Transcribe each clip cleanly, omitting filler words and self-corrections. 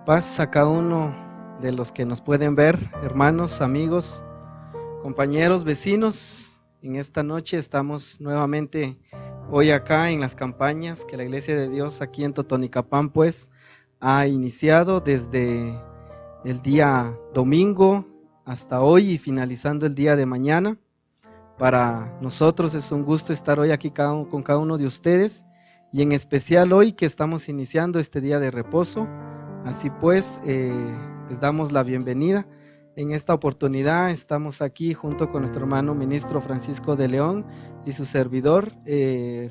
Paz a cada uno de los que nos pueden ver, hermanos, amigos, compañeros, vecinos. En esta noche estamos nuevamente hoy acá en las campañas que la Iglesia de Dios aquí en Totonicapán pues ha iniciado desde el día domingo hasta hoy y finalizando el día de mañana. Para nosotros es un gusto estar hoy aquí con cada uno de ustedes y en especial hoy que estamos iniciando este día de reposo. Así pues, les damos la bienvenida. En esta oportunidad estamos aquí junto con nuestro hermano ministro Francisco de León y su servidor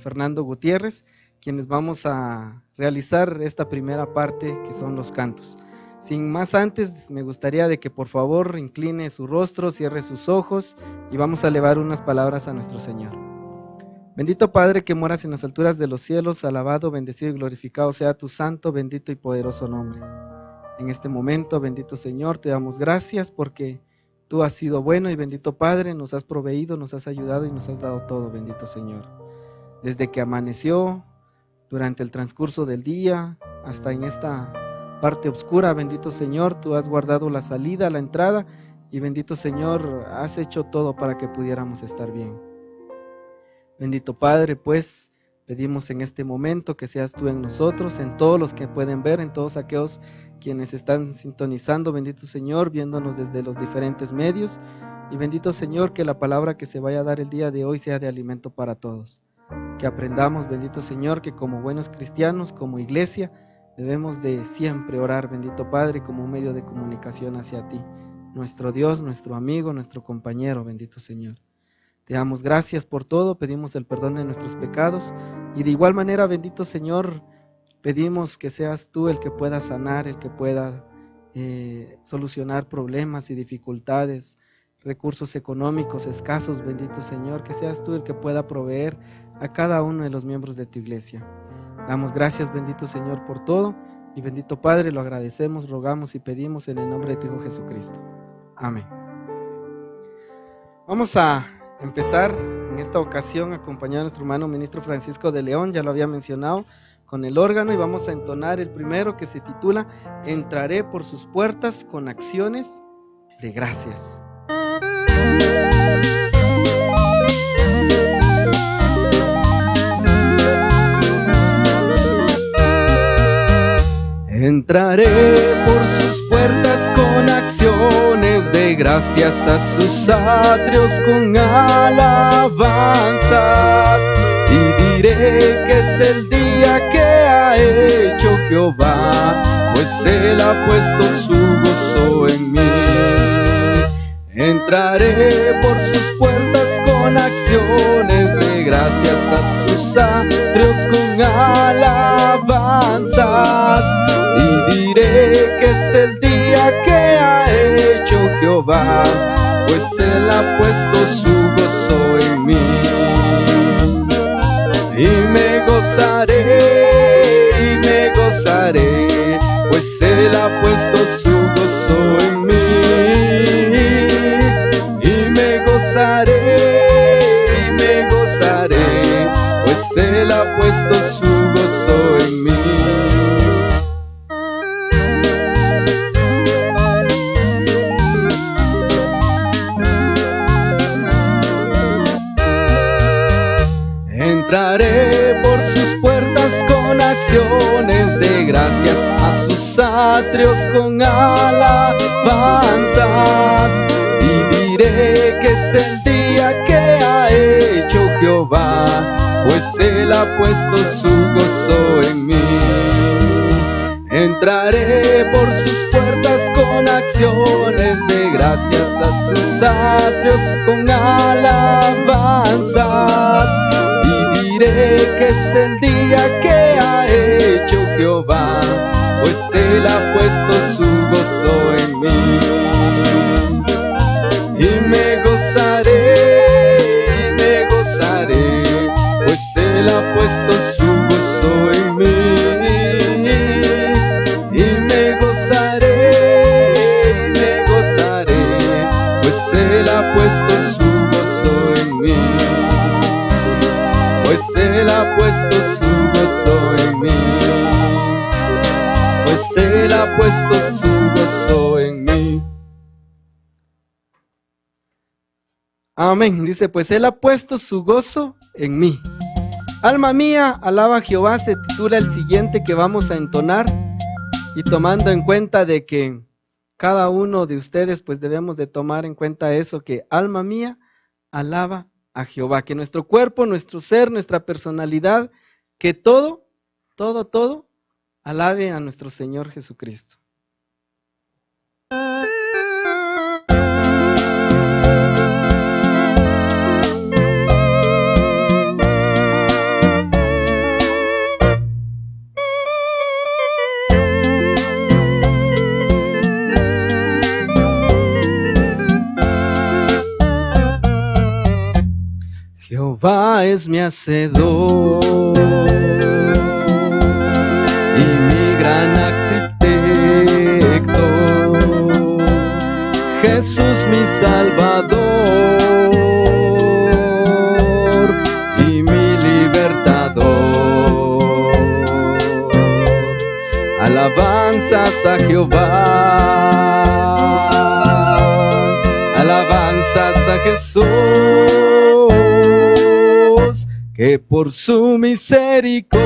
Fernando Gutiérrez, quienes vamos a realizar esta primera parte que son los cantos. Sin más antes, me gustaría de que por favor incline su rostro, cierre sus ojos y vamos a elevar unas palabras a nuestro Señor. Bendito Padre que moras en las alturas de los cielos, alabado, bendecido y glorificado sea tu santo, bendito y poderoso nombre. En este momento, bendito Señor, te damos gracias porque tú has sido bueno y bendito Padre, nos has proveído, nos has ayudado y nos has dado todo, bendito Señor. Desde que amaneció, durante el transcurso del día, hasta en esta parte oscura, bendito Señor, tú has guardado la salida, la entrada y bendito Señor, has hecho todo para que pudiéramos estar bien. Bendito Padre, pues pedimos en este momento que seas tú en nosotros, en todos los que pueden ver, en todos aquellos quienes están sintonizando, bendito Señor, viéndonos desde los diferentes medios y bendito Señor, que la palabra que se vaya a dar el día de hoy sea de alimento para todos. Que aprendamos, bendito Señor, que como buenos cristianos, como iglesia, debemos de siempre orar, bendito Padre, como un medio de comunicación hacia ti, nuestro Dios, nuestro amigo, nuestro compañero, bendito Señor. Te damos gracias por todo, pedimos el perdón de nuestros pecados y de igual manera, bendito Señor, pedimos que seas tú el que pueda sanar, el que pueda solucionar problemas y dificultades, recursos económicos escasos, bendito Señor, que seas tú el que pueda proveer a cada uno de los miembros de tu iglesia. Damos gracias, bendito Señor, por todo y bendito Padre, lo agradecemos, rogamos y pedimos en el nombre de tu Hijo Jesucristo. Amén. Vamos a empezar en esta ocasión acompañado a nuestro hermano ministro Francisco de León, ya lo había mencionado, con el órgano y vamos a entonar el primero que se titula Entraré por sus puertas con acciones de gracias. Entraré por sus puertas con acciones de gracias, a sus atrios con alabanzas, y diré que es el día que ha hecho Jehová, pues Él ha puesto su gozo en mí. Entraré por sus puertas con acciones de gracias, a sus atrios con alabanzas, y diré que es el día que ha hecho Jehová, pues Él ha puesto su gozo en mí. Y me gozaré, pues Él ha puesto su gozo en mí. Y me gozaré, pues Él ha puesto su gozo en mí. Entraré por sus puertas con acciones de gracias, a sus atrios con alabanzas, y diré que es el día que ha hecho Jehová, pues Él ha puesto su gozo en mí. Entraré por sus puertas con acciones de gracias, a sus atrios con alabanzas, diré que es el día que ha hecho Jehová, pues Él ha puesto su gozo en mí. Y me gozaré, pues Él ha puesto su gozo en mí. Y me gozaré, pues Él ha puesto su gozo en mí. Pues Él ha puesto su gozo en mí, pues pues Él ha puesto su gozo en mí. Amén. Dice, pues Él ha puesto su gozo en mí. Alma mía, alaba a Jehová, se titula el siguiente que vamos a entonar. Y tomando en cuenta de que cada uno de ustedes pues debemos de tomar en cuenta eso, que alma mía, alaba a Jehová. Que nuestro cuerpo, nuestro ser, nuestra personalidad, que todo alabe a nuestro Señor Jesucristo. Jehová es mi hacedor y mi gran arquitecto, Jesús mi Salvador y mi libertador. Alabanzas a Jehová, alabanzas a Jesús, que por su misericordia,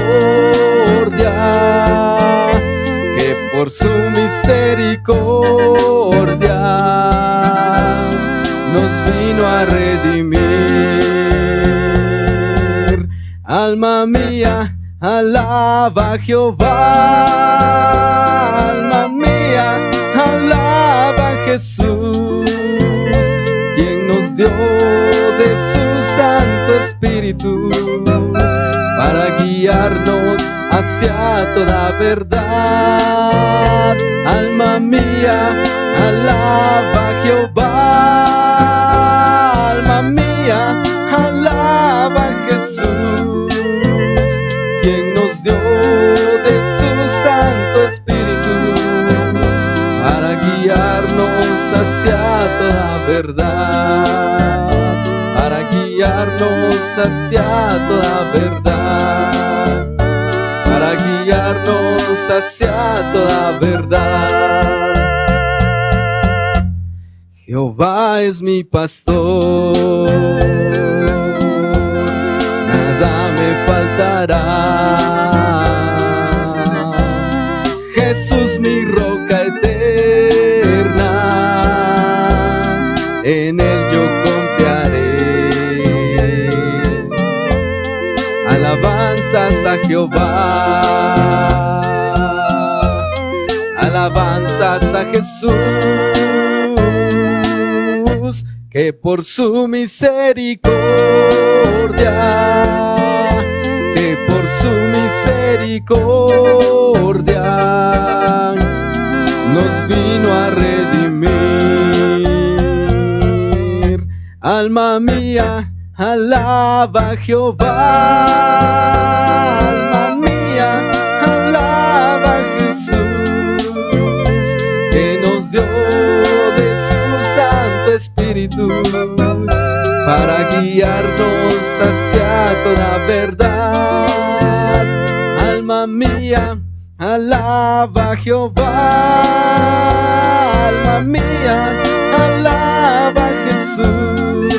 nos vino a redimir. Alma mía, alaba a Jehová, alma mía, alaba a Jesús, quien nos dio de su Santo Espíritu para guiarnos hacia toda verdad. Alma mía, alaba a Jehová, alma mía, alaba a Jesús, quien nos dio de su Santo Espíritu para guiarnos hacia toda verdad, para guiarnos hacia toda verdad, para guiarnos hacia toda verdad. Jehová es mi pastor, nada me faltará. Jesús mi roca eterna, en él yo confiaré. Alabanzas a Jehová, alabanzas a Jesús, que por su misericordia, nos vino a redimir. Alma mía, alaba a Jehová, alma mía, alaba a Jesús, que nos dio de su Santo Espíritu para guiarnos hacia toda verdad. Alma mía, alaba a Jehová, alma mía, alaba a Jesús,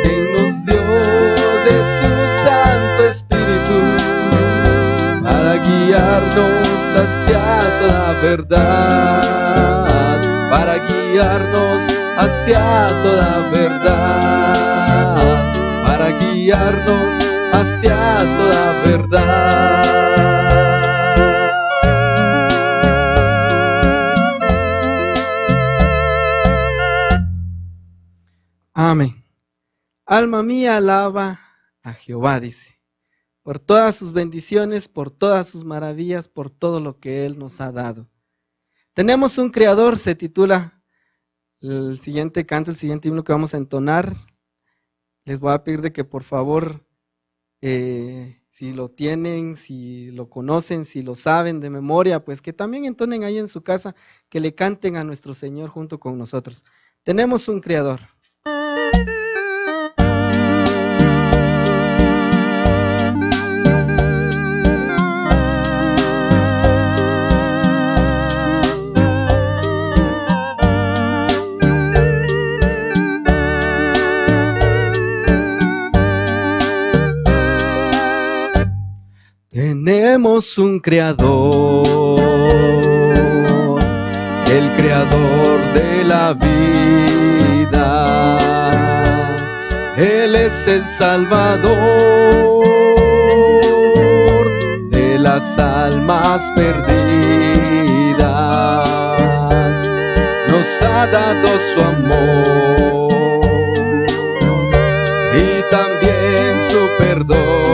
quien nos dio de su Santo Espíritu para guiarnos hacia toda verdad, para guiarnos hacia toda verdad, para guiarnos hacia toda verdad. Amén. Alma mía, alaba a Jehová, dice, por todas sus bendiciones, por todas sus maravillas, por todo lo que Él nos ha dado. Tenemos un Creador, se titula el siguiente canto, el siguiente himno que vamos a entonar. Les voy a pedir de que por favor, si lo tienen, si lo conocen, si lo saben de memoria, pues que también entonen ahí en su casa, que le canten a nuestro Señor junto con nosotros. Tenemos un Creador. Tenemos un creador, el creador de la vida. Él es el Salvador de las almas perdidas. Nos ha dado su amor y también su perdón.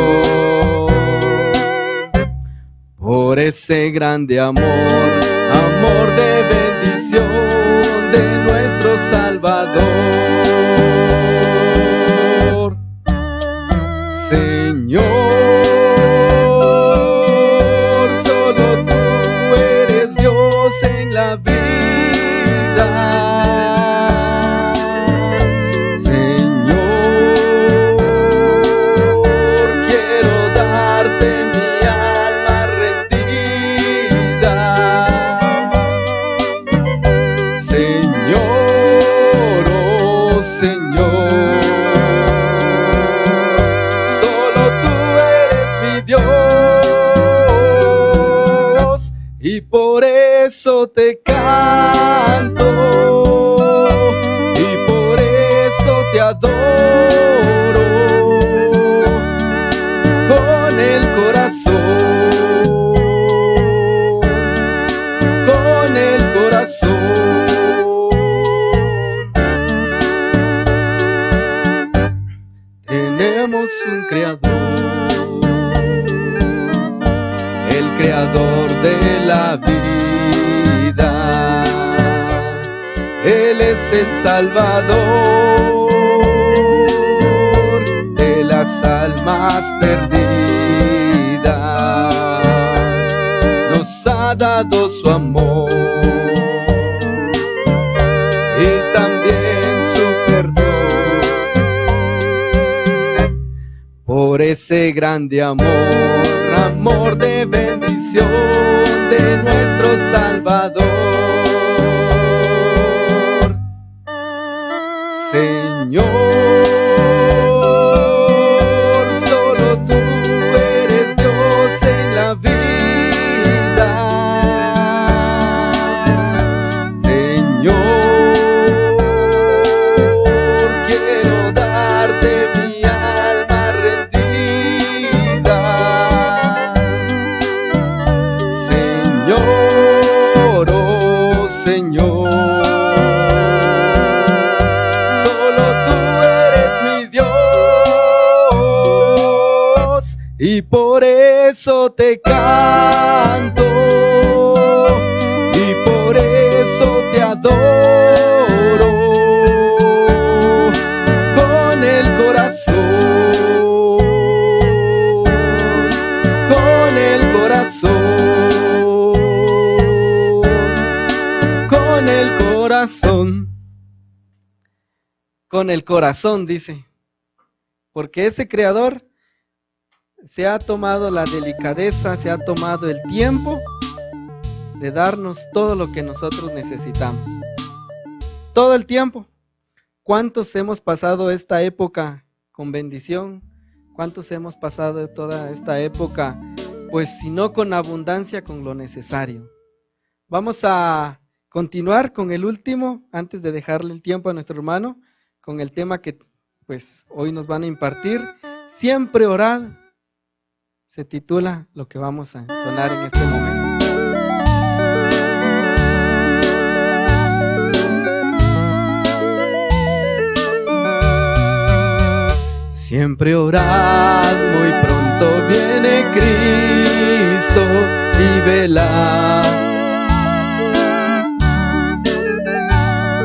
Por ese grande amor, amor de bendición de nuestro Salvador. Señor, solo tú eres Dios en la vida. Señor, quiero darte mi alma rendida. Señor, oh Señor, solo tú eres mi Dios y por eso te canto y por eso te adoro con el corazón, con el corazón. Tenemos un creador, el creador de la vida. Él es el Salvador de las almas perdidas. Nos ha dado su amor y también su perdón. Por ese grande amor, amor de bendición de nuestro Salvador. Señor, solo tú eres Dios en la vida. Señor, quiero darte mi alma rendida. Señor, oh Señor, y por eso te canto y por eso te adoro con el corazón, con el corazón, con el corazón, con el corazón, dice, porque ese creador se ha tomado la delicadeza, se ha tomado el tiempo de darnos todo lo que nosotros necesitamos. Todo el tiempo. ¿Cuántos hemos pasado esta época con bendición? ¿Cuántos hemos pasado toda esta época, pues si no con abundancia, con lo necesario? Vamos a continuar con el último, antes de dejarle el tiempo a nuestro hermano, con el tema que pues hoy nos van a impartir. Siempre orad. Se titula lo que vamos a entonar en este momento. Siempre orad, muy pronto viene Cristo y velad.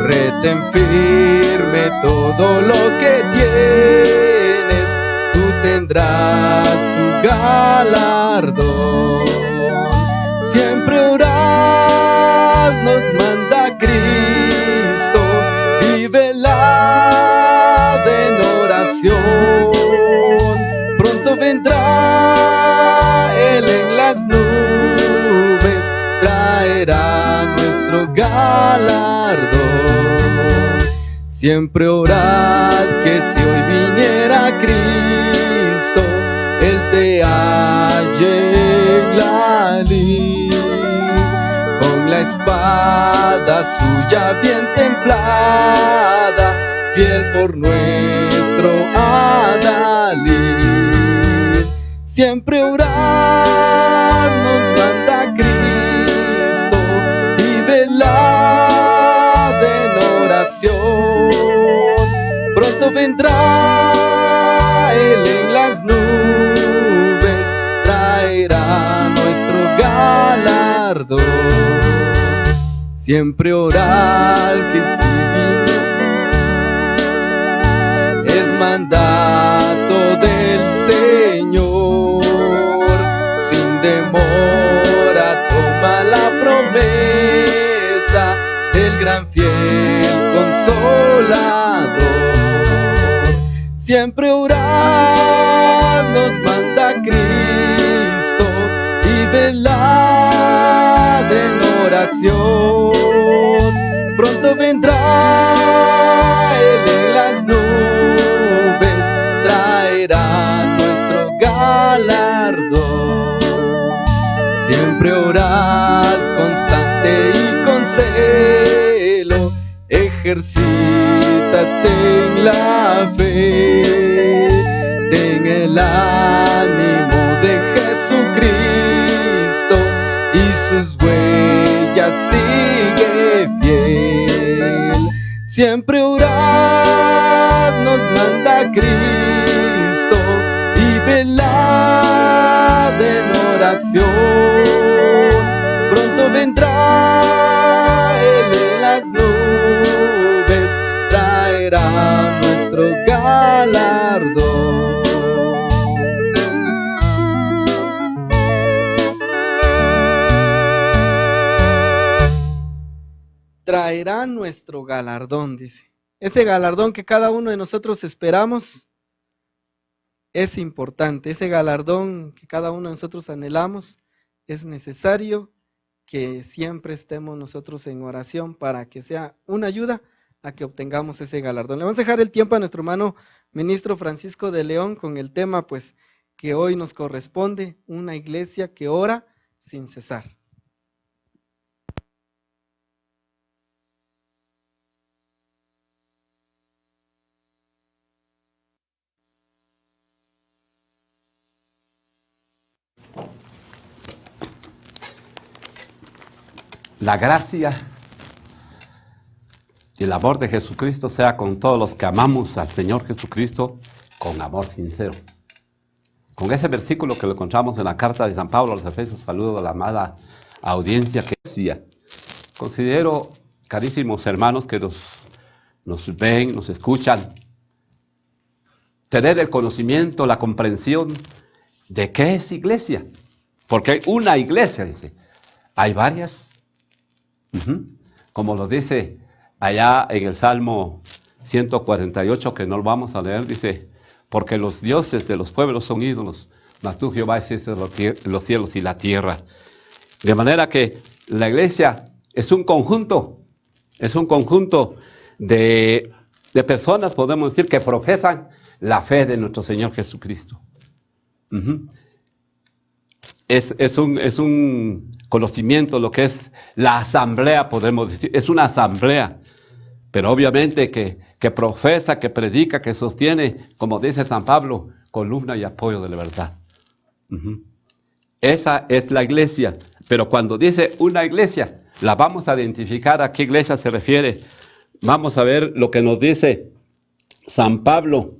Retén firme todo lo que tienes, tú tendrás tu galardón. Siempre orad, nos manda Cristo, y velad en oración. Pronto vendrá Él en las nubes, traerá nuestro galardón. Siempre orad, que si hoy viniera Cristo, Él te halle en ya bien templada, fiel por nuestro Adalid. Siempre orar nos manda Cristo y velad en oración. Pronto vendrá Él en las nubes, traerá nuestro galardón. Siempre orar que si es mandato del Señor, sin demora toma la promesa del gran fiel consolador. Siempre orar nos manda Cristo y velad en oración. Pronto vendrá Él en las nubes, traerá nuestro galardón. Siempre orad constante y con celo, ejercítate en la fe, ten el ánimo de Jesucristo y sus huellas sigue fiel. Siempre orad nos manda Cristo y velad en oración. Pronto vendrá Él en las nubes, traerá nuestro galardón. Traerá nuestro galardón, dice. Ese galardón que cada uno de nosotros esperamos es importante. Ese galardón que cada uno de nosotros anhelamos, es necesario que siempre estemos nosotros en oración para que sea una ayuda a que obtengamos ese galardón. Le vamos a dejar el tiempo a nuestro hermano ministro Francisco de León con el tema pues que hoy nos corresponde, una iglesia que ora sin cesar. La gracia y el amor de Jesucristo sea con todos los que amamos al Señor Jesucristo con amor sincero. Con ese versículo que lo encontramos en la carta de San Pablo a los Efesios, saludo a la amada audiencia que decía. Considero, carísimos hermanos que nos ven, nos escuchan, tener el conocimiento, la comprensión de qué es iglesia. Porque hay una iglesia, dice. Hay varias. Como lo dice allá en el Salmo 148, que no lo vamos a leer, dice, porque los dioses de los pueblos son ídolos, mas tú, Jehová, hiciste los cielos y la tierra. De manera que la iglesia es un conjunto de personas, podemos decir, que profesan la fe de nuestro Señor Jesucristo. Es un conocimiento lo que es la asamblea, podemos decir, es una asamblea, pero obviamente que profesa, que predica, que sostiene, como dice San Pablo, columna y apoyo de la verdad. Esa es la iglesia, pero cuando dice una iglesia, la vamos a identificar a qué iglesia se refiere. Vamos a ver lo que nos dice San Pablo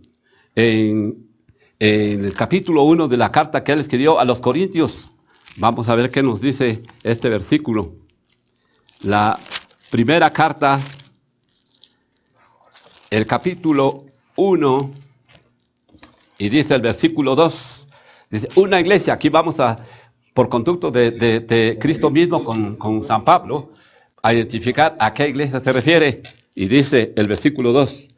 en el capítulo 1 de la carta que él escribió a los Corintios. Vamos a ver qué nos dice este versículo. La primera carta, el capítulo 1, y dice el versículo 2, dice, una iglesia, aquí vamos a, por conducto de Cristo mismo con San Pablo, a identificar a qué iglesia se refiere, y dice el versículo 2,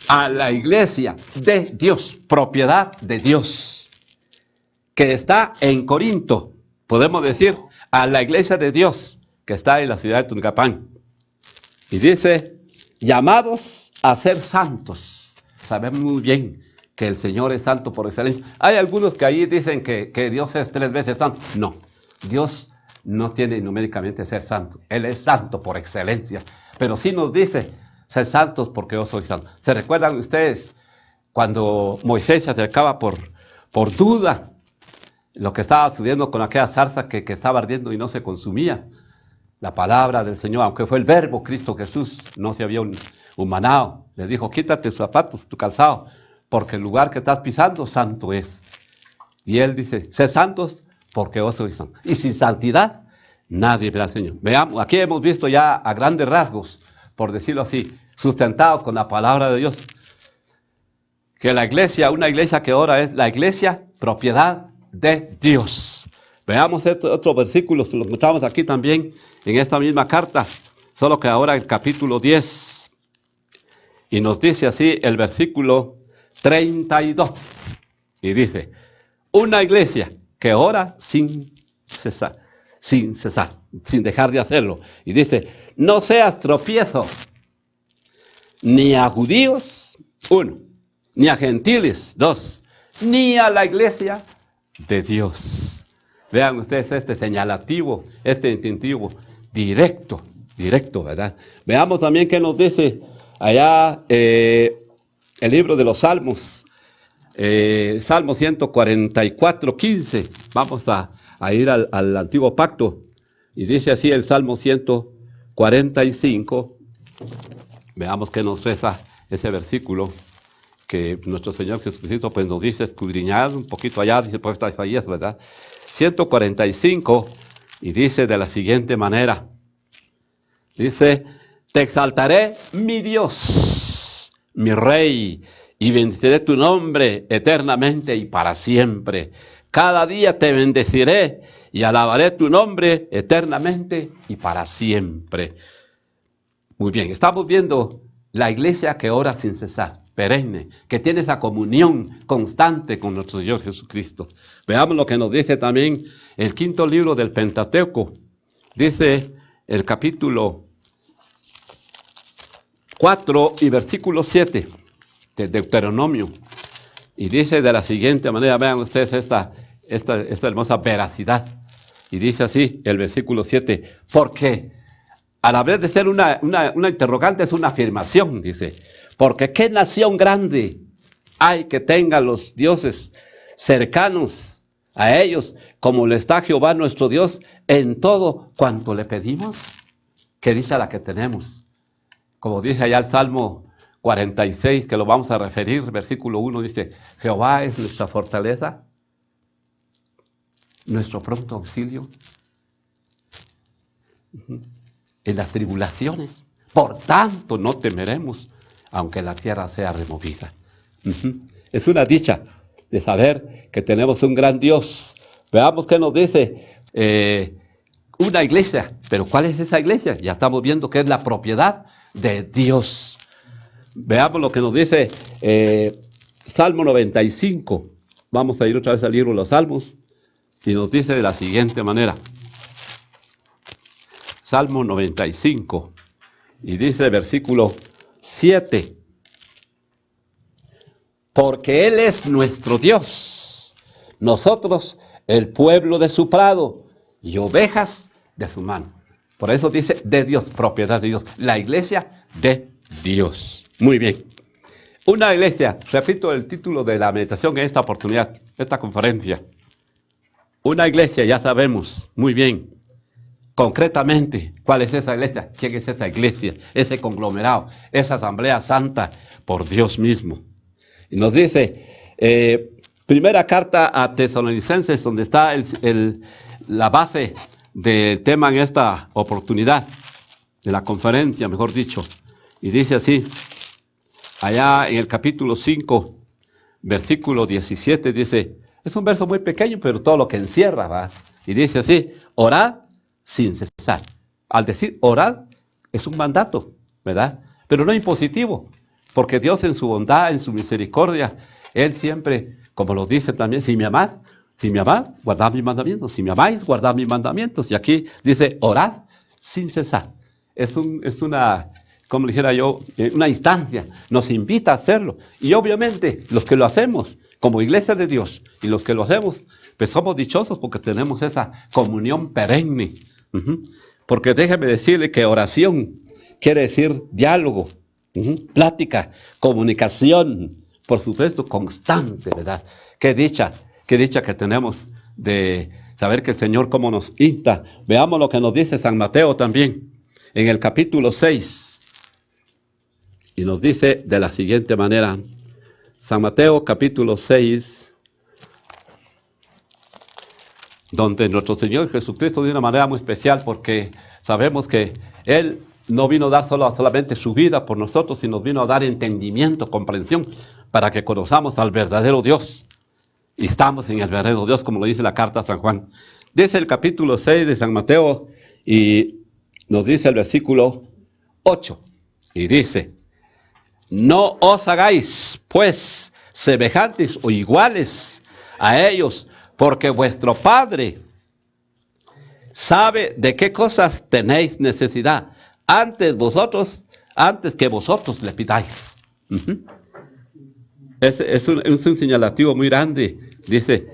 a la iglesia de Dios, propiedad de Dios, que está en Corinto. Podemos decir a la iglesia de Dios que está en la ciudad de Tuncapán. Y dice, llamados a ser santos. Sabemos muy bien que el Señor es santo por excelencia. Hay algunos que ahí dicen que Dios es 3 veces santo. No, Dios no tiene numéricamente ser santo. Él es santo por excelencia, pero sí nos dice, sed santos porque yo soy santo. ¿Se recuerdan ustedes cuando Moisés se acercaba por duda lo que estaba sucediendo con aquella zarza que estaba ardiendo y no se consumía? La palabra del Señor, aunque fue el verbo Cristo Jesús, no se había humanado. Le dijo, quítate tus zapatos, tu calzado, porque el lugar que estás pisando, santo es. Y él dice, sed santos porque yo soy santo. Y sin santidad, nadie verá al Señor. Veamos, aquí hemos visto ya a grandes rasgos, por decirlo así, sustentados con la palabra de Dios, que la iglesia, una iglesia que ahora es la iglesia propiedad de Dios. Veamos otros versículos, los encontramos aquí también en esta misma carta, solo que ahora el capítulo 10. Y nos dice así el versículo 32. Y dice, una iglesia que ora sin cesar, sin dejar de hacerlo. Y dice, no seas tropiezo, ni a judíos, 1, ni a gentiles, 2, ni a la iglesia de Dios. Vean ustedes este señalativo, este distintivo, directo, ¿verdad? Veamos también qué nos dice allá el libro de los Salmos, Salmo 144, 15. Vamos a ir al antiguo pacto. Y dice así el Salmo 145. Veamos qué nos reza ese versículo que nuestro Señor Jesucristo pues nos dice, escudriñad un poquito allá, dice el profeta Isaías, ¿verdad? 145, y dice de la siguiente manera, dice, te exaltaré mi Dios, mi Rey, y bendeciré tu nombre eternamente y para siempre. Cada día te bendeciré y alabaré tu nombre eternamente y para siempre. Muy bien, estamos viendo la iglesia que ora sin cesar, perenne, que tiene esa comunión constante con nuestro Señor Jesucristo. Veamos lo que nos dice también el quinto libro del Pentateuco. Dice el capítulo 4 y versículo 7 del Deuteronomio. Y dice de la siguiente manera, vean ustedes esta hermosa veracidad. Y dice así el versículo 7, porque a la vez de ser una interrogante es una afirmación, dice, porque qué nación grande hay que tenga los dioses cercanos a ellos, como le está Jehová nuestro Dios en todo cuanto le pedimos, que dice a la que tenemos. Como dice allá el Salmo 46, que lo vamos a referir, versículo 1, dice, Jehová es nuestra fortaleza, nuestro pronto auxilio en las tribulaciones. Por tanto, no temeremos, aunque la tierra sea removida. Es una dicha de saber que tenemos un gran Dios. Veamos qué nos dice una iglesia. Pero ¿cuál es esa iglesia? Ya estamos viendo que es la propiedad de Dios. Veamos lo que nos dice Salmo 95. Vamos a ir otra vez al libro de los Salmos. Y nos dice de la siguiente manera. Salmo 95. Y dice versículo 7. Porque Él es nuestro Dios, nosotros el pueblo de su prado y ovejas de su mano. Por eso dice de Dios, propiedad de Dios, la iglesia de Dios. Muy bien. Una iglesia, repito el título de la meditación en esta oportunidad, esta conferencia. Una iglesia, ya sabemos muy bien, concretamente, ¿cuál es esa iglesia? ¿Quién es esa iglesia? Ese conglomerado, esa asamblea santa por Dios mismo. Y nos dice, primera carta a Tesalonicenses, donde está la base del tema en esta oportunidad, de la conferencia, mejor dicho. Y dice así, allá en el capítulo 5, versículo 17, dice, es un verso muy pequeño, pero todo lo que encierra, ¿va? Y dice así, orad sin cesar. Al decir orad, es un mandato, ¿verdad? Pero no impositivo. Porque Dios en su bondad, en su misericordia, Él siempre, como lo dice también, si me amad, guardad mis mandamientos. Si me amáis, guardad mis mandamientos. Y aquí dice, orad sin cesar. Es una, como dijera yo, una instancia. Nos invita a hacerlo. Y obviamente, los que lo hacemos como iglesia de Dios, y los que lo hacemos, pues somos dichosos porque tenemos esa comunión perenne. Porque déjeme decirle que oración quiere decir diálogo, plática, comunicación, por supuesto, constante, ¿verdad? Qué dicha que tenemos de saber que el Señor cómo nos insta. Veamos lo que nos dice San Mateo también, en el capítulo 6, y nos dice de la siguiente manera, San Mateo capítulo 6, donde nuestro Señor Jesucristo de una manera muy especial, porque sabemos que Él no vino a dar solamente su vida por nosotros, sino vino a dar entendimiento, comprensión, para que conozcamos al verdadero Dios. Y estamos en el verdadero Dios, como lo dice la carta a San Juan. Dice el capítulo 6 de San Mateo, y nos dice el versículo 8, y dice: no os hagáis, pues, semejantes o iguales a ellos, porque vuestro Padre sabe de qué cosas tenéis necesidad, antes que vosotros le pidáis. Es un señalativo muy grande, dice,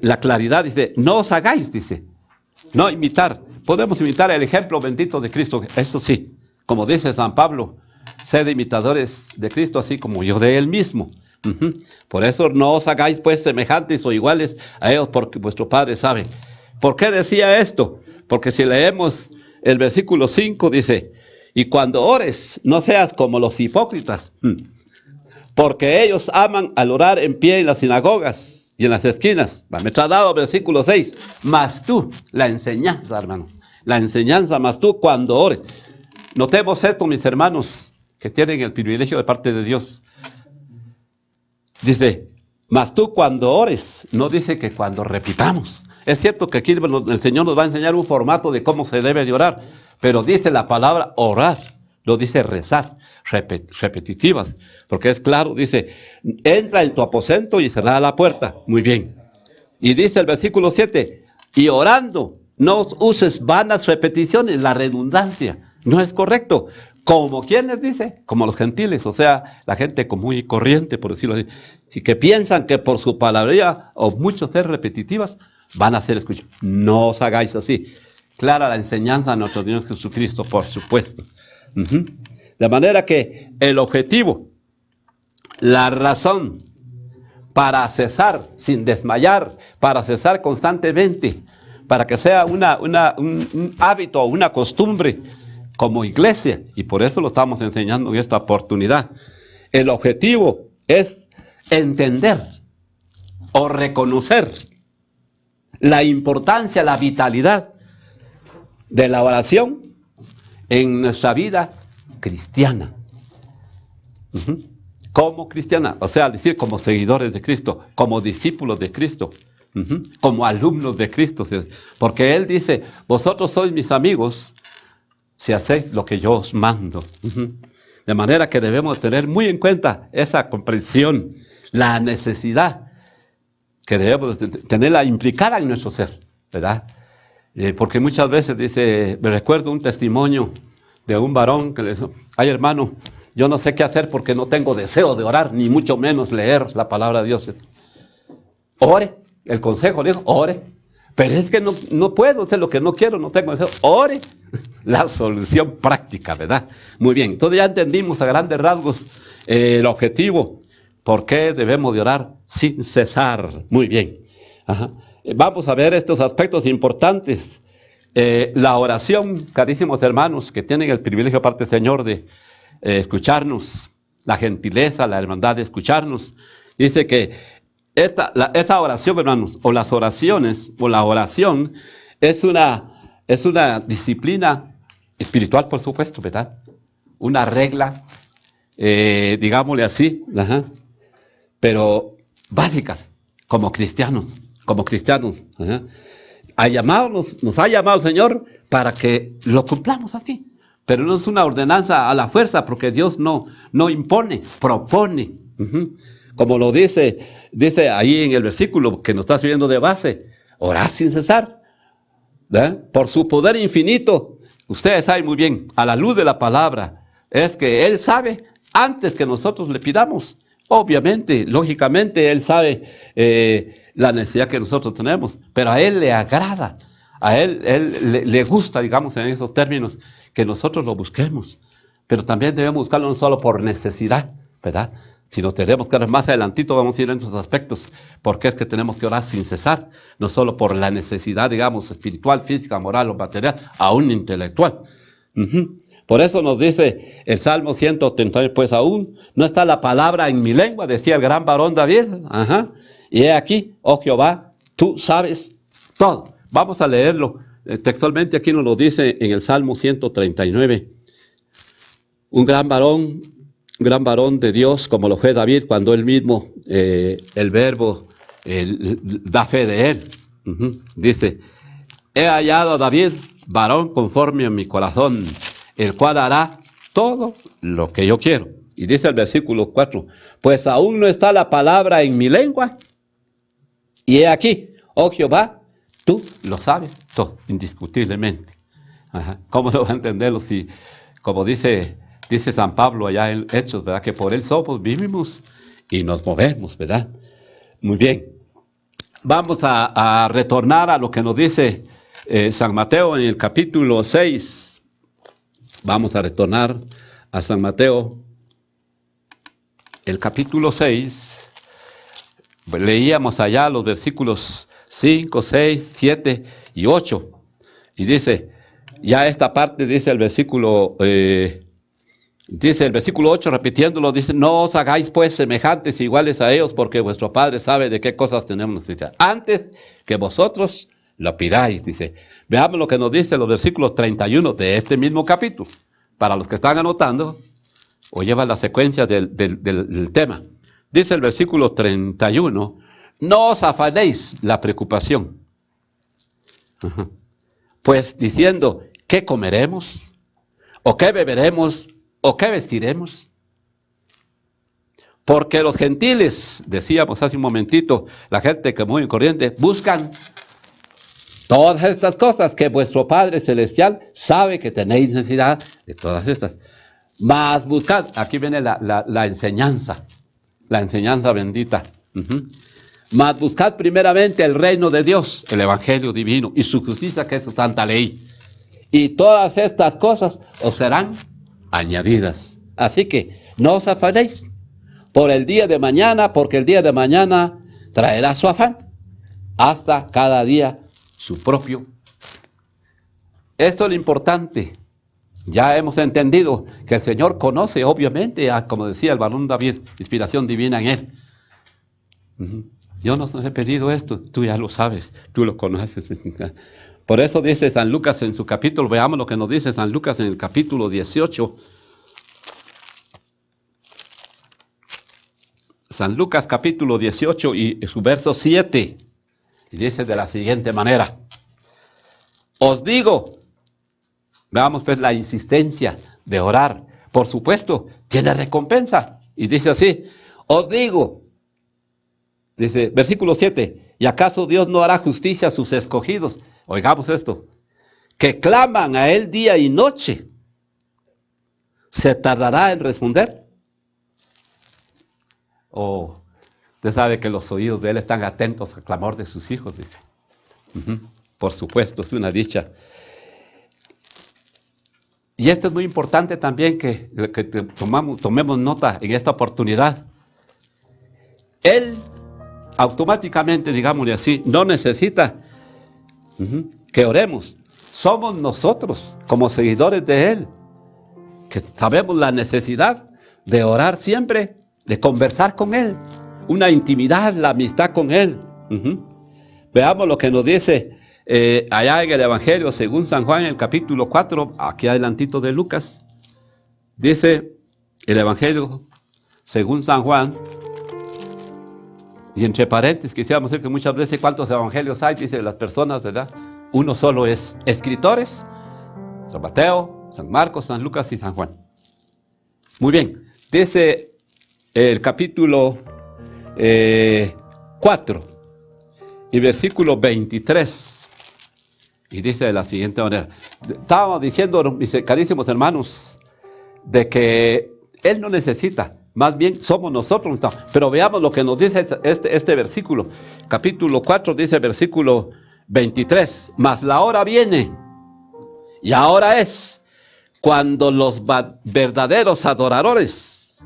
la claridad, dice, no os hagáis, dice, no imitar. Podemos imitar el ejemplo bendito de Cristo, eso sí, como dice San Pablo, sed imitadores de Cristo, así como yo de Él mismo. Por eso no os hagáis pues semejantes o iguales a ellos, porque vuestro Padre sabe. ¿Por qué decía esto? Porque si leemos el versículo 5, dice, y cuando ores, no seas como los hipócritas, porque ellos aman al orar en pie en las sinagogas y en las esquinas. Me trasladado versículo 6, mas tú, la enseñanza, hermanos, la enseñanza, mas tú cuando ores. Notemos esto, mis hermanos, que tienen el privilegio de parte de Dios. Dice, mas tú cuando ores, no dice que cuando repitamos. Es cierto que aquí el Señor nos va a enseñar un formato de cómo se debe de orar, pero dice la palabra orar, lo dice rezar, repetitivas, porque es claro, dice, entra en tu aposento y cerrada la puerta. Muy bien. Y dice el versículo 7, y orando, no uses vanas repeticiones, la redundancia, no es correcto. Como quienes dice, como los gentiles, o sea, la gente común y corriente, por decirlo así, y que piensan que por su palabrería o muchos ser repetitivas, van a ser escuchados. No os hagáis así. Clara la enseñanza de nuestro Dios Jesucristo, por supuesto. De manera que el objetivo, la razón para cesar sin desmayar, para cesar constantemente, para que sea un hábito o una costumbre como iglesia, y por eso lo estamos enseñando en esta oportunidad. El objetivo es entender o reconocer la importancia, la vitalidad de la oración en nuestra vida cristiana. Como cristiana, o sea, decir como seguidores de Cristo, como discípulos de Cristo, como alumnos de Cristo, porque Él dice, vosotros sois mis amigos si hacéis lo que yo os mando. De manera que debemos tener muy en cuenta esa comprensión, la necesidad que debemos tenerla implicada en nuestro ser, ¿verdad? Porque muchas veces dice, me recuerdo un testimonio de un varón que le dijo, ay hermano, yo no sé qué hacer porque no tengo deseo de orar, ni mucho menos leer la palabra de Dios. Ore, el consejo le dijo, ore, pero es que no puedo, es lo que no quiero, no tengo deseo, ore. La solución práctica, ¿verdad? Muy bien, entonces ya entendimos a grandes rasgos el objetivo, por qué debemos de orar sin cesar. Muy bien. Vamos a ver estos aspectos importantes. La oración, carísimos hermanos, que tienen el privilegio parte del Señor de escucharnos, la gentileza, la hermandad de escucharnos. Dice que esa oración, hermanos, o las oraciones, o la oración, es una disciplina espiritual, por supuesto, ¿verdad? Una regla, digámosle así, pero básicas, como cristianos. Nos ha llamado el Señor para que lo cumplamos así. Pero no es una ordenanza a la fuerza, porque Dios no impone, propone. Como lo dice ahí en el versículo que nos está sirviendo de base, orad sin cesar. Por su poder infinito, ustedes saben muy bien, a la luz de la palabra, es que Él sabe antes que nosotros le pidamos. Obviamente, lógicamente, Él sabe la necesidad que nosotros tenemos, pero a Él le agrada, a Él le gusta, digamos en esos términos, que nosotros lo busquemos. pero también debemos buscarlo no solo por necesidad, ¿verdad? Sino tenemos que orar. Más adelantito vamos a ir en esos aspectos, porque es que tenemos que orar sin cesar, no solo por la necesidad, digamos, espiritual, física, moral o material, aún intelectual. Por eso nos dice el Salmo 139, pues aún no está la palabra en mi lengua, decía el gran varón David. Y he aquí, oh Jehová, tú sabes todo. Vamos a leerlo. Textualmente aquí nos lo dice en el Salmo 139. Un gran varón de Dios, como lo fue David, cuando él mismo, el verbo, da fe de él. Dice, he hallado a David, varón conforme a mi corazón, el cual hará todo lo que yo quiero. Y dice el versículo 4, pues aún no está la palabra en mi lengua, y he aquí, oh Jehová, tú lo sabes todo, indiscutiblemente. ¿Cómo lo va a entenderlo si, como dice San Pablo allá en Hechos, ¿verdad? Que por él somos, vivimos y nos movemos, ¿verdad? Muy bien. Vamos a retornar a lo que nos dice San Mateo en el capítulo 6. Vamos a retornar a San Mateo, el capítulo 6. Leíamos allá los versículos 5, 6, 7 y 8. Y dice, ya esta parte dice el versículo 8, repitiéndolo, dice, no os hagáis pues semejantes iguales a ellos, porque vuestro Padre sabe de qué cosas tenemos necesidad, antes que vosotros lo pidáis, dice. Veamos lo que nos dice los versículos 31 de este mismo capítulo, para los que están anotando, o llevan la secuencia del tema. Dice el versículo 31, no os afanéis la preocupación. Pues diciendo, ¿qué comeremos? ¿O qué beberemos? ¿O qué vestiremos? Porque los gentiles, decíamos hace un momentito, la gente que muy corriente, buscan todas estas cosas que vuestro Padre Celestial sabe que tenéis necesidad de todas estas. Mas buscad, aquí viene la enseñanza bendita. Mas buscad primeramente el reino de Dios, el evangelio divino, y su justicia, que es su santa ley. Y todas estas cosas os serán añadidas. Así que no os afanéis por el día de mañana, porque el día de mañana traerá su afán. Hasta cada día su propio. Esto es lo importante. Ya hemos entendido que el Señor conoce, obviamente, como decía el varón David, inspiración divina en él. Yo no os he pedido esto, tú ya lo sabes, tú lo conoces. Por eso dice San Lucas en su capítulo, veamos lo que nos dice San Lucas en el capítulo 18. San Lucas capítulo 18 y su verso 7. Y dice de la siguiente manera. Os digo, veamos pues la insistencia de orar. Por supuesto, tiene recompensa. Y dice así, os digo, dice, versículo 7, ¿y acaso Dios no hará justicia a sus escogidos? Oigamos esto, que claman a Él día y noche. ¿Se tardará en responder? Usted sabe que los oídos de Él están atentos al clamor de sus hijos, dice. Por supuesto, es una dicha. Y esto es muy importante también que tomemos nota en esta oportunidad. Él automáticamente, digámosle así, no necesita que oremos. Somos nosotros, como seguidores de Él, que sabemos la necesidad de orar siempre, de conversar con Él, una intimidad, la amistad con Él. Veamos lo que nos dice allá en el Evangelio según San Juan, en el capítulo 4, aquí adelantito de Lucas. Dice el Evangelio según San Juan, y entre paréntesis quisiéramos decir que muchas veces cuántos evangelios hay, dice las personas, ¿verdad? Uno solo es escritores, San Mateo, San Marcos, San Lucas y San Juan. Muy bien, dice el capítulo 4 y versículo 23, y dice de la siguiente manera. Estábamos diciendo, mis carísimos hermanos, de que Él no necesita, más bien somos nosotros. Pero veamos lo que nos dice este versículo. Capítulo 4 dice versículo 23. Mas la hora viene, y ahora es, cuando los verdaderos adoradores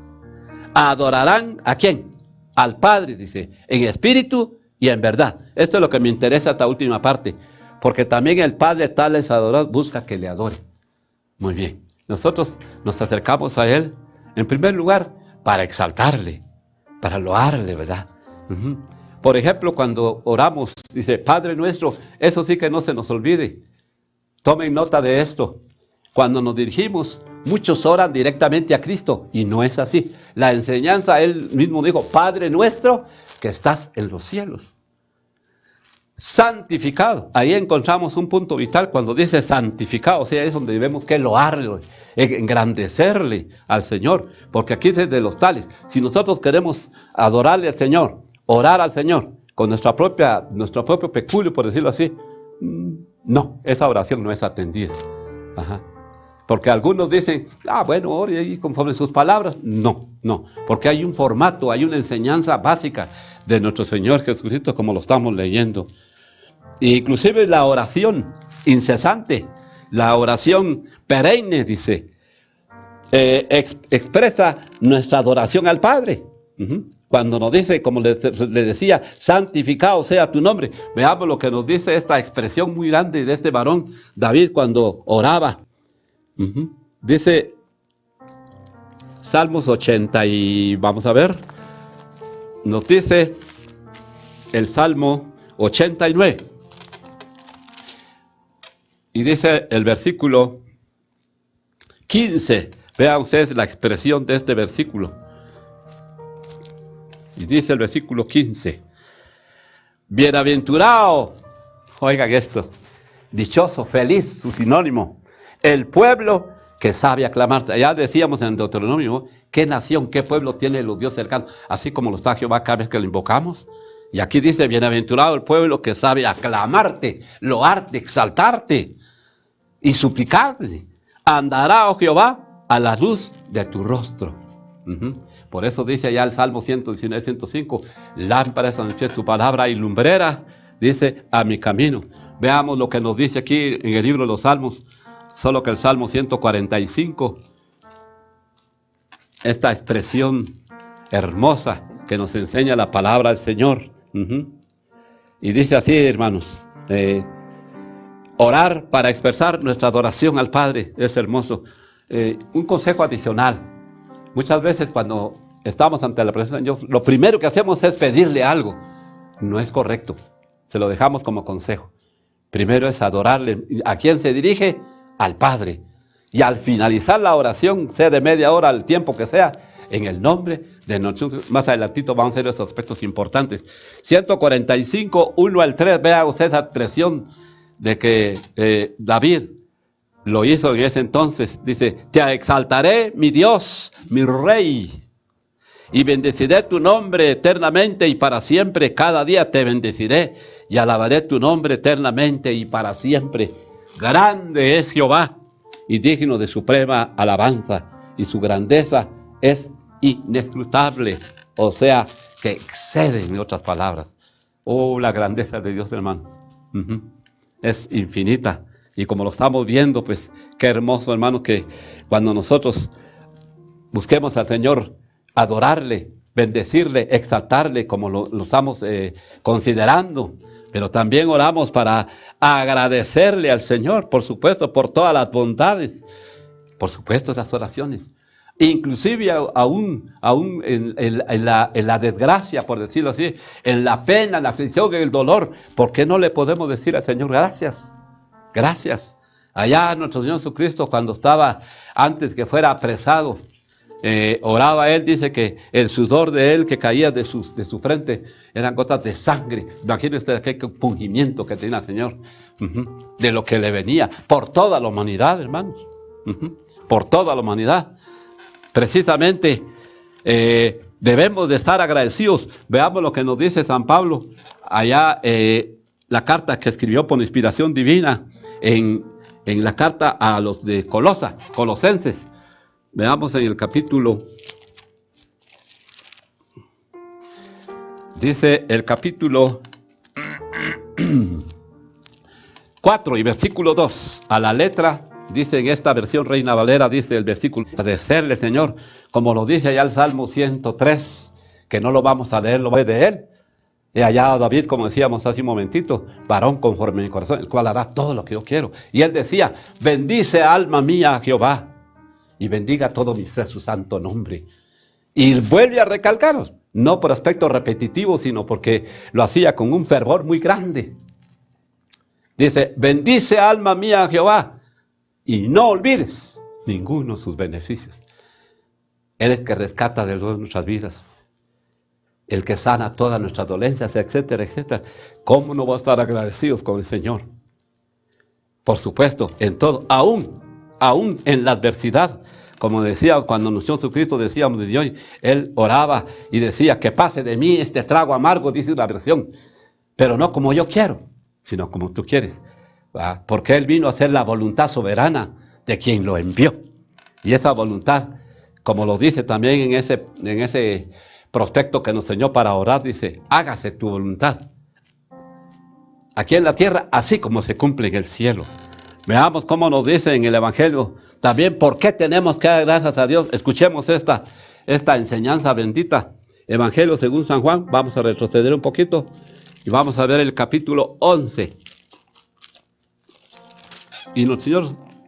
adorarán ¿a quién? Al Padre, dice, en espíritu y en verdad. Esto es lo que me interesa esta última parte, porque también el Padre tales adoradores busca que le adore. Muy bien, nosotros nos acercamos a Él, en primer lugar, para exaltarle, para loarle, ¿verdad? Por ejemplo, cuando oramos, dice, Padre nuestro, eso sí que no se nos olvide. Tomen nota de esto. Cuando nos dirigimos, muchos oran directamente a Cristo, y no es así. La enseñanza, Él mismo dijo, Padre nuestro, que estás en los cielos. Santificado. Ahí encontramos un punto vital cuando dice santificado, o sea, es donde debemos que loarle, engrandecerle al Señor, porque aquí es de los tales. Si nosotros queremos adorarle al Señor, orar al Señor, con nuestro propio peculio, por decirlo así, no, esa oración no es atendida. Porque algunos dicen, bueno, ore ahí conforme sus palabras. No, porque hay un formato, hay una enseñanza básica de nuestro Señor Jesucristo, como lo estamos leyendo. E inclusive la oración incesante, la oración perenne, dice, expresa nuestra adoración al Padre. Cuando nos dice, como le decía, santificado sea tu nombre. Veamos lo que nos dice esta expresión muy grande de este varón David cuando oraba. Dice Salmos 80 y vamos a ver, nos dice el Salmo 89 y dice el versículo 15. Vean ustedes la expresión de este versículo. Y dice el versículo 15: bienaventurado, oigan esto, dichoso, feliz, su sinónimo, el pueblo que sabe aclamar. Ya decíamos en Deuteronomio, ¿qué nación, qué pueblo tiene los dioses cercanos? Así como lo está Jehová cada vez que lo invocamos. Y aquí dice, bienaventurado el pueblo que sabe aclamarte, loarte, exaltarte y suplicarte. Andará, oh Jehová, a la luz de tu rostro. Por eso dice allá el Salmo 119, 105, lámpara es tu palabra y lumbrera, dice, a mi camino. Veamos lo que nos dice aquí en el libro de los Salmos, solo que el Salmo 145, esta expresión hermosa que nos enseña la palabra del Señor. Y dice así, hermanos, orar para expresar nuestra adoración al Padre es hermoso. Un consejo adicional. Muchas veces cuando estamos ante la presencia de Dios, lo primero que hacemos es pedirle algo. No es correcto. Se lo dejamos como consejo. Primero es adorarle. ¿A quién se dirige? Al Padre. Y al finalizar la oración, sea de media hora, al tiempo que sea, en el nombre de nuestro... Más adelantito vamos a ver esos aspectos importantes. 145, 1 al 3, vea usted esa expresión de que David lo hizo en ese entonces. Dice, te exaltaré, mi Dios, mi Rey, y bendeciré tu nombre eternamente y para siempre. Cada día te bendeciré y alabaré tu nombre eternamente y para siempre. Grande es Jehová y digno de suprema alabanza, y su grandeza es inescrutable, o sea, que excede, en otras palabras. Oh, la grandeza de Dios, hermanos. Es infinita. Y como lo estamos viendo, pues, qué hermoso, hermanos, que cuando nosotros busquemos al Señor, adorarle, bendecirle, exaltarle, como lo estamos considerando, pero también oramos para agradecerle al Señor, por supuesto, por todas las bondades, por supuesto, esas oraciones. Inclusive aún en la desgracia, por decirlo así, en la pena, en la aflicción, en el dolor, ¿por qué no le podemos decir al Señor gracias? Gracias. Allá nuestro Señor Jesucristo, cuando estaba, antes que fuera apresado, oraba Él, dice que el sudor de Él que caía de su frente eran gotas de sangre. Imagínense qué pungimiento que tenía el Señor, de lo que le venía, por toda la humanidad, hermanos, por toda la humanidad. Precisamente debemos de estar agradecidos. Veamos lo que nos dice San Pablo, allá la carta que escribió por inspiración divina, en la carta a los de Colosenses. Veamos en el capítulo, dice el capítulo 4 y versículo 2, a la letra dice en esta versión Reina Valera, dice el versículo, agradecerle, Señor, como lo dice allá el Salmo 103, que no lo vamos a leer, lo voy de él. Y allá David, como decíamos hace un momentito, varón conforme a mi corazón, el cual hará todo lo que yo quiero. Y él decía, bendice alma mía a Jehová, y bendiga todo mi ser su santo nombre. Y vuelve a recalcarlo, no por aspecto repetitivo, sino porque lo hacía con un fervor muy grande. Dice, bendice alma mía a Jehová, y no olvides ninguno de sus beneficios. Él es que rescata de nuestras vidas, el que sana todas nuestras dolencias, etcétera, etcétera. ¿Cómo no vamos a estar agradecidos con el Señor? Por supuesto, en todo, aún en la adversidad. Como decía, cuando nació Jesucristo, decíamos de Dios, Él oraba y decía, que pase de mí este trago amargo, dice una versión, pero no como yo quiero, sino como tú quieres. ¿Va? Porque Él vino a hacer la voluntad soberana de quien lo envió. Y esa voluntad, como lo dice también en ese prospecto que nos enseñó para orar, dice, hágase tu voluntad aquí en la tierra, así como se cumple en el cielo. Veamos cómo nos dice en el Evangelio también por qué tenemos que dar gracias a Dios. Escuchemos esta enseñanza bendita. Evangelio según San Juan, vamos a retroceder un poquito y vamos a ver el capítulo 11. Y el Señor,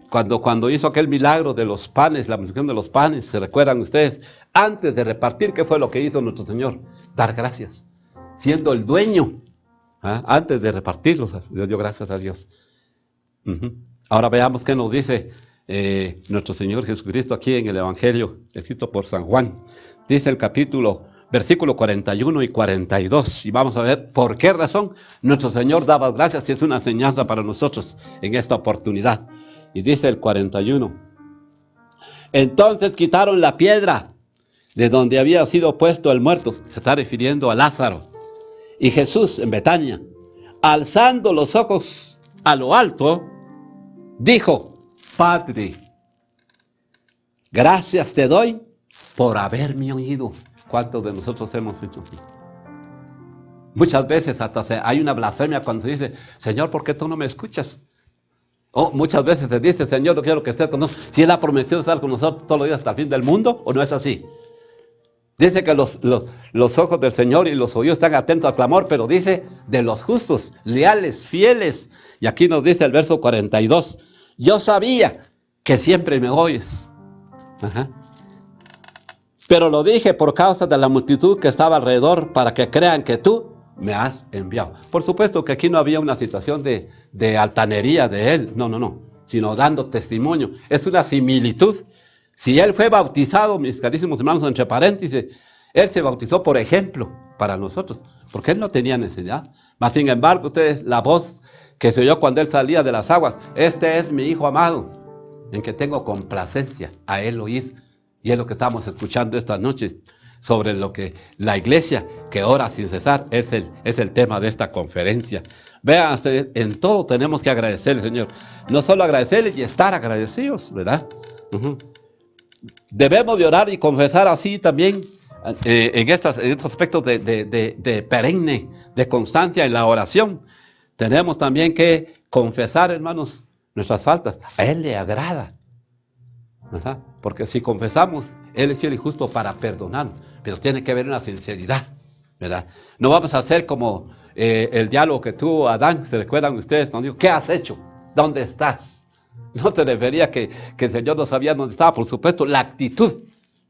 cuando hizo aquel milagro de los panes, la multiplicación de los panes, ¿se recuerdan ustedes? Antes de repartir, ¿qué fue lo que hizo nuestro Señor? Dar gracias, siendo el dueño. Antes de repartirlos, dio gracias a Dios. Ahora veamos qué nos dice nuestro Señor Jesucristo aquí en el Evangelio, escrito por San Juan. Dice el versículo 41 y 42. Y vamos a ver por qué razón nuestro Señor daba gracias, y es una enseñanza para nosotros en esta oportunidad. Y dice el 41. Entonces quitaron la piedra de donde había sido puesto el muerto. Se está refiriendo a Lázaro. Y Jesús en Betania, alzando los ojos a lo alto, dijo, Padre, gracias te doy por haberme oído. ¿Cuántos de nosotros hemos hecho así? Muchas veces hasta hay una blasfemia cuando se dice, Señor, ¿por qué tú no me escuchas? O muchas veces se dice, Señor, no quiero que estés con nosotros. Si Él ha prometido estar con nosotros todos los días hasta el fin del mundo, ¿o no es así? Dice que los ojos del Señor y los oídos están atentos al clamor, pero dice de los justos, leales, fieles. Y aquí nos dice el verso 42, yo sabía que siempre me oyes. Pero lo dije por causa de la multitud que estaba alrededor, para que crean que tú me has enviado. Por supuesto que aquí no había una situación de altanería de Él, no, sino dando testimonio. Es una similitud. Si Él fue bautizado, mis carísimos hermanos, entre paréntesis, Él se bautizó por ejemplo para nosotros, porque Él no tenía necesidad. Mas sin embargo, ustedes, la voz que se oyó cuando Él salía de las aguas, este es mi Hijo amado, en que tengo complacencia, a Él oír. Y es lo que estamos escuchando esta noche, sobre lo que la iglesia que ora sin cesar es el tema de esta conferencia. Vean, en todo tenemos que agradecerle, Señor. No solo agradecerle y estar agradecidos, ¿verdad? Debemos de orar y confesar así también en estos aspectos de perenne, de constancia en la oración. Tenemos también que confesar, hermanos, nuestras faltas. A Él le agrada, ¿verdad? Porque si confesamos, Él es fiel y justo para perdonar, pero tiene que haber una sinceridad, ¿verdad? No vamos a hacer como el diálogo que tuvo Adán. ¿Se recuerdan ustedes cuando dijo, ¿qué has hecho? ¿Dónde estás? No se refería que el Señor no sabía dónde estaba, por supuesto, la actitud,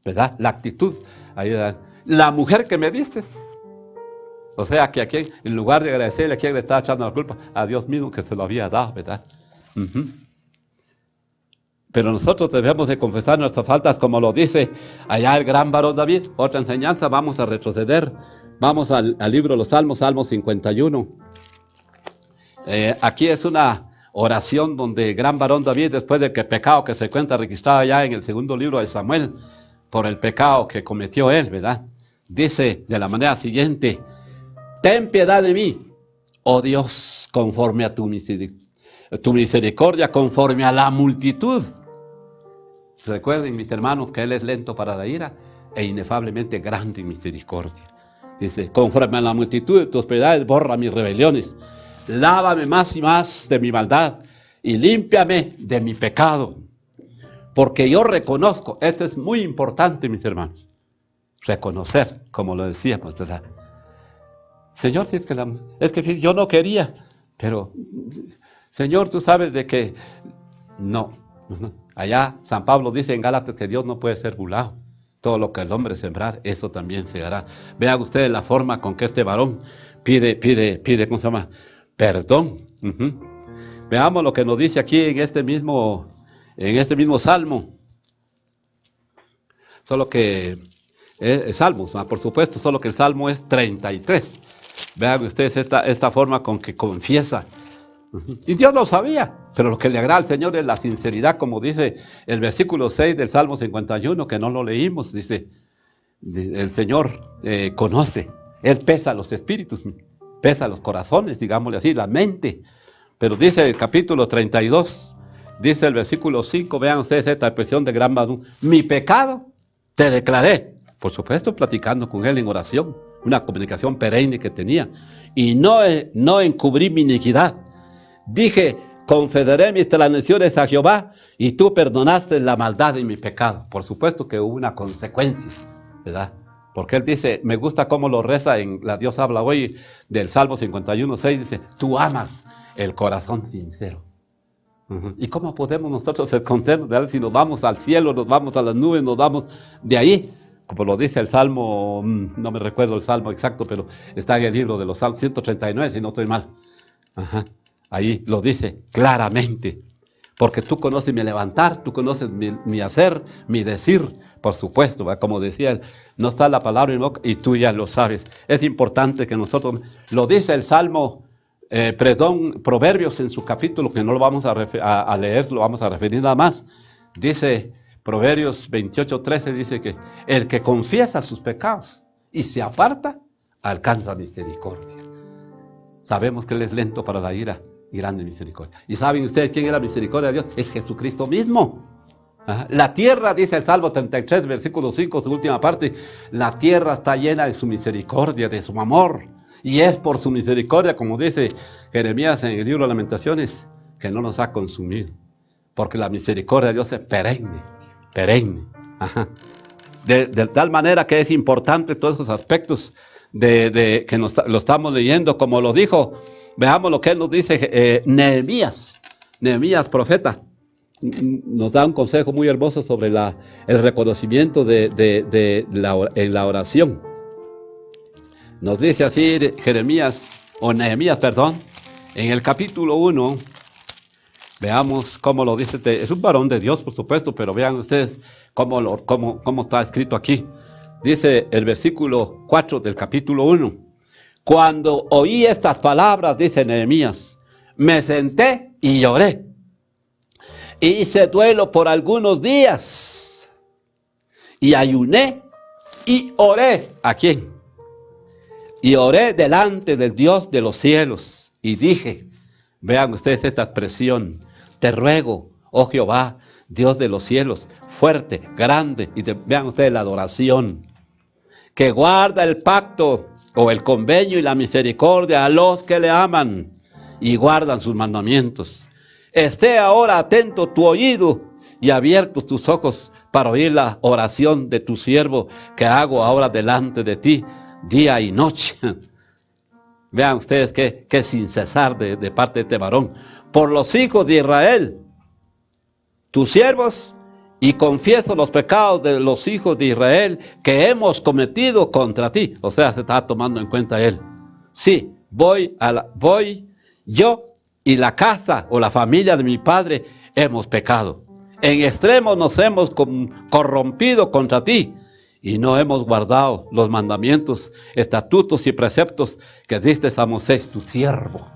¿verdad? La actitud. Ayuda. La mujer que me diste. O sea, que aquí, en lugar de agradecerle, a quien le estaba echando la culpa, a Dios mismo que se lo había dado, ¿verdad? Pero nosotros debemos de confesar nuestras faltas, como lo dice allá el gran varón David. Otra enseñanza, vamos a retroceder. Vamos al libro de los Salmos, Salmo 51. Aquí es una oración donde el gran varón David, después de que el pecado que se cuenta registrado ya en el segundo libro de Samuel, por el pecado que cometió él, ¿verdad? Dice de la manera siguiente, ten piedad de mí, oh Dios, conforme a tu misericordia, conforme a la multitud. Recuerden, mis hermanos, que Él es lento para la ira e inefablemente grande en misericordia. Dice, conforme a la multitud de tus piedades, borra mis rebeliones. Lávame más y más de mi maldad y límpiame de mi pecado. Porque yo reconozco, esto es muy importante, mis hermanos, reconocer, como lo decíamos, ¿verdad? Señor, si es que yo no quería, pero Señor, tú sabes de que no. Allá San Pablo dice en Gálatas que Dios no puede ser burlado. Todo lo que el hombre sembrar, eso también se hará. Vean ustedes la forma con que este varón pide, ¿cómo se llama? Perdón. Veamos lo que nos dice aquí en este mismo salmo. Solo que Salmos, por supuesto, solo que el salmo es 33. Vean ustedes esta forma con que confiesa. Y Dios lo sabía, pero lo que le agrada al Señor es la sinceridad, como dice el versículo 6 del Salmo 51, que no lo leímos. Dice, el Señor conoce, Él pesa los espíritus, pesa los corazones, digámosle así, la mente. Pero dice el capítulo 32, dice el versículo 5, vean ustedes esta expresión de gran madurez: mi pecado te declaré. Por supuesto, platicando con Él en oración, una comunicación perenne que tenía. Y no encubrí mi iniquidad. Dije, confederé mis transgresiones a Jehová, y tú perdonaste la maldad de mi pecado. Por supuesto que hubo una consecuencia, ¿verdad? Porque Él dice, me gusta cómo lo reza en la Dios habla hoy, del Salmo 51:6, dice, tú amas el corazón sincero. ¿Y cómo podemos nosotros escondernos de Él si nos vamos al cielo, nos vamos a las nubes, nos vamos de ahí? Como lo dice el Salmo, no me recuerdo el Salmo exacto, pero está en el libro de los Salmos 139, si no estoy mal. Ahí lo dice claramente, porque tú conoces mi levantar, tú conoces mi hacer, mi decir, por supuesto, ¿verdad? Como decía él, no está la palabra en mi boca y tú ya lo sabes. Es importante que nosotros, lo dice el Salmo, Proverbios en su capítulo, que no lo vamos a leer, lo vamos a referir nada más. Dice Proverbios 28:13, dice que el que confiesa sus pecados y se aparta, alcanza misericordia. Sabemos que Él es lento para la ira y grande misericordia. ¿Y saben ustedes quién es la misericordia de Dios? Es Jesucristo mismo. La tierra, dice el Salmo 33, versículo 5, su última parte, la tierra está llena de su misericordia, de su amor. Y es por su misericordia, como dice Jeremías en el libro de Lamentaciones, que no nos ha consumido. Porque la misericordia de Dios es perenne, perenne. De tal manera que es importante todos esos aspectos que lo estamos leyendo, como lo dijo. Veamos lo que él nos dice Nehemías, profeta. Nos da un consejo muy hermoso sobre el reconocimiento en la oración. Nos dice así Nehemías, en el capítulo 1, veamos cómo lo dice. Es un varón de Dios, por supuesto, pero vean ustedes cómo está escrito aquí. Dice el versículo 4 del capítulo 1. Cuando oí estas palabras, dice Nehemías, me senté y lloré. Hice duelo por algunos días. Y ayuné y oré. ¿A quién? Y oré delante del Dios de los cielos. Y dije, vean ustedes esta expresión, te ruego, oh Jehová, Dios de los cielos, fuerte, grande. Y vean ustedes la adoración, que guarda el pacto o el convenio y la misericordia a los que le aman y guardan sus mandamientos. Esté ahora atento tu oído y abiertos tus ojos para oír la oración de tu siervo que hago ahora delante de ti, día y noche. Vean ustedes que sin cesar de parte de este varón, por los hijos de Israel, tus siervos, y confieso los pecados de los hijos de Israel que hemos cometido contra ti. O sea, se está tomando en cuenta él. Sí, voy yo y la casa o la familia de mi padre hemos pecado. En extremo nos hemos corrompido contra ti y no hemos guardado los mandamientos, estatutos y preceptos que diste a Moisés, tu siervo.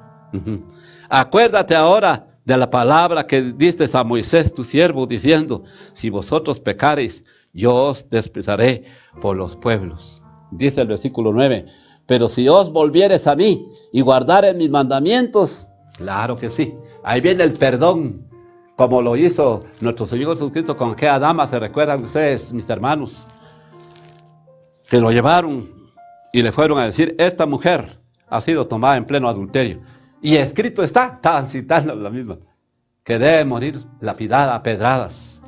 Acuérdate ahora de la palabra que diste a Moisés, tu siervo, diciendo, si vosotros pecareis, yo os despreciaré por los pueblos. Dice el versículo 9, pero si os volviereis a mí y guardareis mis mandamientos, claro que sí, ahí viene el perdón, como lo hizo nuestro Señor Jesucristo con aquella dama. ¿Se recuerdan ustedes, mis hermanos? Que lo llevaron y le fueron a decir, esta mujer ha sido tomada en pleno adulterio. Y escrito estaban citando la misma, que debe morir lapidada a pedradas.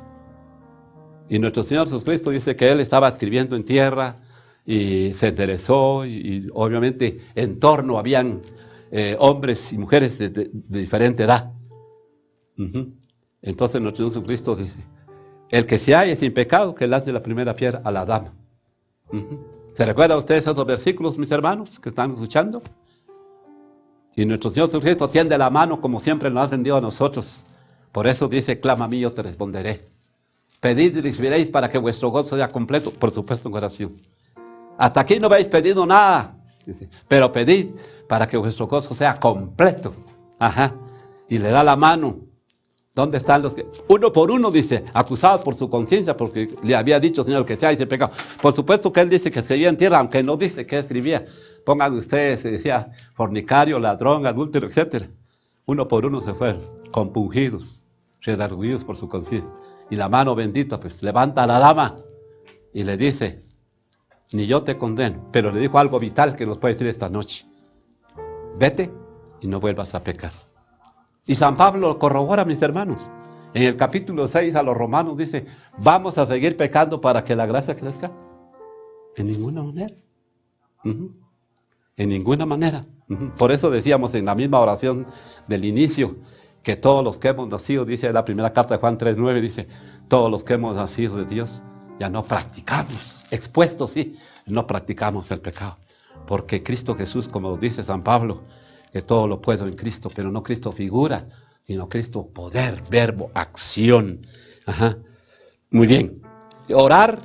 Y nuestro Señor Jesucristo dice que Él estaba escribiendo en tierra y se enderezó y obviamente en torno habían hombres y mujeres de diferente edad. Entonces nuestro Señor Jesucristo dice, el que se halla sin pecado, que lance la primera piedra a la dama. ¿Se recuerdan ustedes esos versículos, mis hermanos, que están escuchando? Y nuestro Señor Jesucristo tiende la mano como siempre nos ha tendido a nosotros. Por eso dice, clama a mí, yo te responderé. Pedid y recibiréis para que vuestro gozo sea completo, por supuesto en oración. Hasta aquí no habéis pedido nada, dice, pero pedid para que vuestro gozo sea completo. Y le da la mano. ¿Dónde están los que, uno por uno, dice, acusados por su conciencia, porque le había dicho, Señor, que sea ese pecado? Por supuesto que él dice que escribía en tierra, aunque no dice que escribía. Pongan ustedes, se decía, fornicario, ladrón, adúltero, etc. Uno por uno se fueron, compungidos, redarguidos por su conciencia. Y la mano bendita, pues, levanta a la dama y le dice, ni yo te condeno, pero le dijo algo vital que nos puede decir esta noche. Vete y no vuelvas a pecar. Y San Pablo lo corrobora, mis hermanos. En el capítulo 6 a los romanos dice, ¿vamos a seguir pecando para que la gracia crezca? En ninguna manera. En ninguna manera. Por eso decíamos en la misma oración del inicio, que todos los que hemos nacido, dice la primera carta de Juan 3:9, dice, todos los que hemos nacido de Dios, ya no practicamos, expuestos sí, no practicamos el pecado. Porque Cristo Jesús, como dice San Pablo, que todo lo puedo en Cristo, pero no Cristo figura, sino Cristo poder, verbo, acción. Muy bien. Orar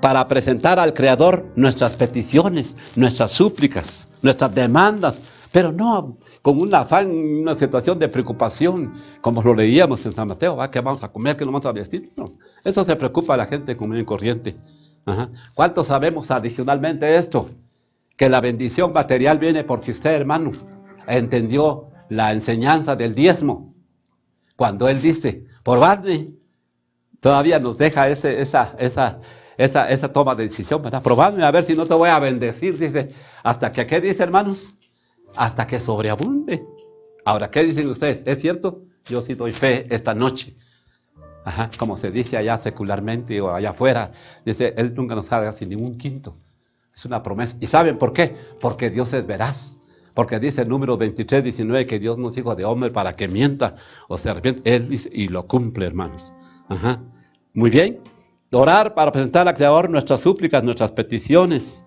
para presentar al Creador nuestras peticiones, nuestras súplicas, nuestras demandas, pero no con un afán, una situación de preocupación, como lo leíamos en San Mateo, ¿qué vamos a comer, qué nos vamos a vestir? No, eso se preocupa a la gente común y corriente. ¿Cuántos sabemos adicionalmente esto? Que la bendición material viene porque usted, hermano, entendió la enseñanza del diezmo. Cuando él dice, probadme, todavía nos deja esa toma de decisión, ¿verdad? Probadme a ver si no te voy a bendecir, dice, hasta que, ¿qué dice, hermanos? Hasta que sobreabunde. Ahora, ¿qué dicen ustedes? ¿Es cierto? Yo sí doy fe esta noche. Como se dice allá secularmente o allá afuera, dice, Él nunca nos haga sin ningún quinto. Es una promesa. ¿Y saben por qué? Porque Dios es veraz. Porque dice en Números 23:19 que Dios no es hijo de hombre para que mienta o se arrepiente. Él dice y lo cumple, hermanos. Muy bien. Orar para presentar al Creador nuestras súplicas, nuestras peticiones.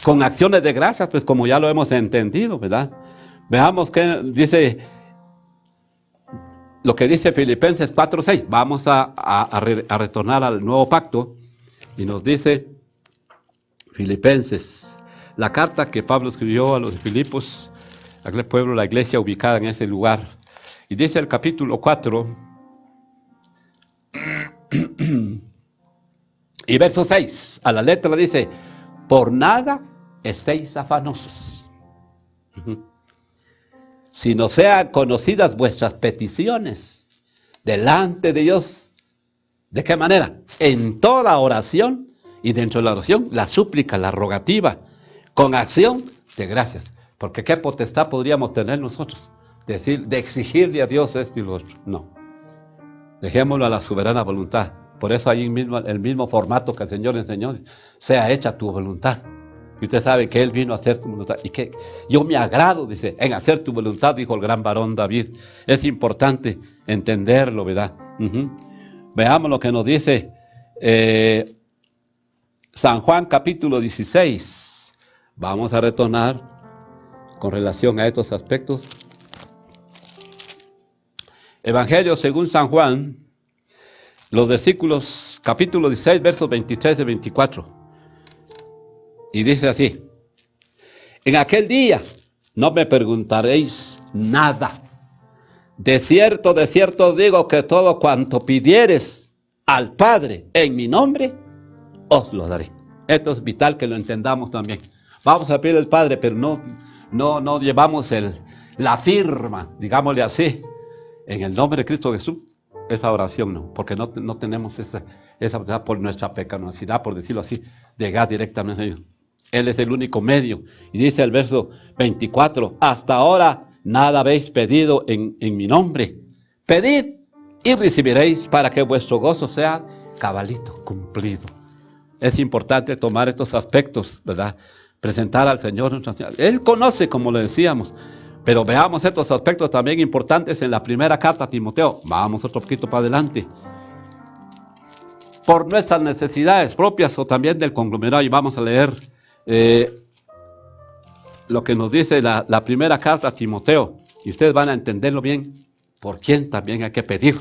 Con acciones de gracias, pues como ya lo hemos entendido, ¿verdad? Veamos qué dice, lo que dice Filipenses 4:6. Vamos a retornar al nuevo pacto y nos dice Filipenses, la carta que Pablo escribió a los de Filipos, aquel pueblo, la iglesia ubicada en ese lugar. Y dice el capítulo 4 y verso 6, a la letra dice, por nada estéis afanosos, si no sean conocidas vuestras peticiones delante de Dios. ¿De qué manera? En toda oración y dentro de la oración, la súplica, la rogativa, con acción de gracias. Porque ¿qué potestad podríamos tener nosotros? De exigirle a Dios esto y lo otro. No. Dejémoslo a la soberana voluntad. Por eso ahí mismo, el mismo formato que el Señor enseñó, sea hecha tu voluntad. Y usted sabe que Él vino a hacer tu voluntad. Y que yo me agrado, dice, en hacer tu voluntad, dijo el gran varón David. Es importante entenderlo, ¿verdad? Veamos lo que nos dice San Juan capítulo 16. Vamos a retornar con relación a estos aspectos. Evangelio según San Juan, los versículos, capítulo 16, versos 23 y 24. Y dice así, en aquel día no me preguntaréis nada. De cierto digo que todo cuanto pidiereis al Padre en mi nombre, os lo daré. Esto es vital que lo entendamos también. Vamos a pedir al Padre, pero no llevamos la firma, digámosle así, en el nombre de Cristo Jesús. Esa oración no, porque no tenemos esa por nuestra pecaminosidad, por decirlo así, llegar directamente a Dios. Él es el único medio. Y dice el verso 24, hasta ahora nada habéis pedido en mi nombre. Pedid y recibiréis para que vuestro gozo sea cabalito, cumplido. Es importante tomar estos aspectos, ¿verdad? Presentar al Señor. Él conoce, como lo decíamos, pero veamos estos aspectos también importantes en la primera carta a Timoteo. Vamos otro poquito para adelante. Por nuestras necesidades propias o también del conglomerado, y vamos a leer lo que nos dice la primera carta a Timoteo, y ustedes van a entenderlo bien, por quién también hay que pedir.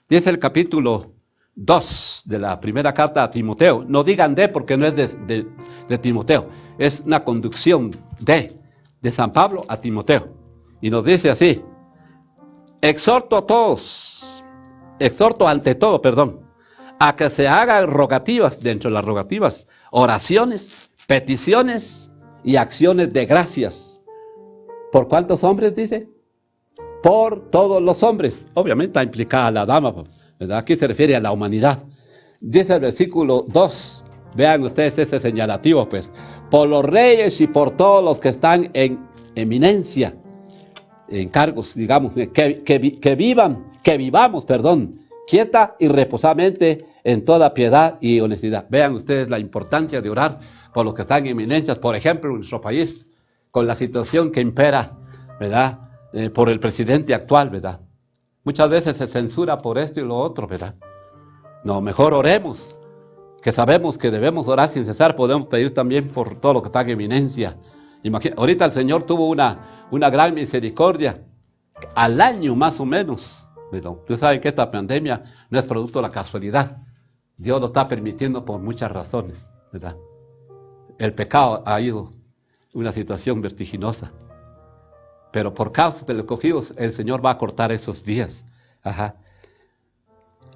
Dice el capítulo 2 de la primera carta a Timoteo. No digan de porque no es de Timoteo, es una conducción de San Pablo a Timoteo. Y nos dice así: exhorto ante todo, a que se hagan rogativas, dentro de las rogativas, oraciones, peticiones y acciones de gracias. ¿Por cuántos hombres dice? Por todos los hombres. Obviamente está implicada la dama, ¿verdad? Aquí se refiere a la humanidad. Dice el versículo 2, vean ustedes ese señalativo, pues. Por los reyes y por todos los que están en eminencia, en cargos, digamos, que vivamos, quieta y reposadamente en toda piedad y honestidad. Vean ustedes la importancia de orar por los que están en eminencias, por ejemplo, en nuestro país, con la situación que impera, ¿verdad? Por el presidente actual, ¿verdad? Muchas veces se censura por esto y lo otro, ¿verdad? No, mejor oremos, que sabemos que debemos orar sin cesar. Podemos pedir también por todo lo que está en eminencia. Ahorita el Señor tuvo una gran misericordia, al año más o menos, ¿verdad? Ustedes saben que esta pandemia no es producto de la casualidad. Dios lo está permitiendo por muchas razones, ¿verdad? El pecado ha ido una situación vertiginosa. Pero por causa de los escogidos, el Señor va a cortar esos días. Ajá.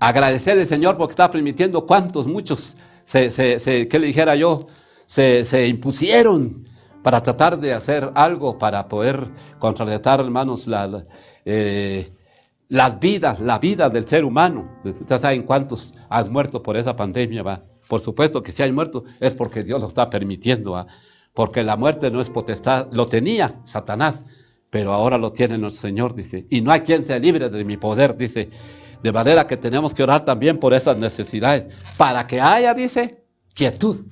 Agradecerle al Señor porque está permitiendo muchos ¿qué le dijera yo? Se impusieron para tratar de hacer algo para poder contrarrestar, hermanos, la vida del ser humano. Ustedes saben cuántos han muerto por esa pandemia, ¿va? Por supuesto que si hay muertos es porque Dios lo está permitiendo, ¿va? Porque la muerte no es potestad, lo tenía Satanás, pero ahora lo tiene nuestro Señor, dice, y no hay quien se libre de mi poder, dice. De manera que tenemos que orar también por esas necesidades, para que haya, dice, quietud.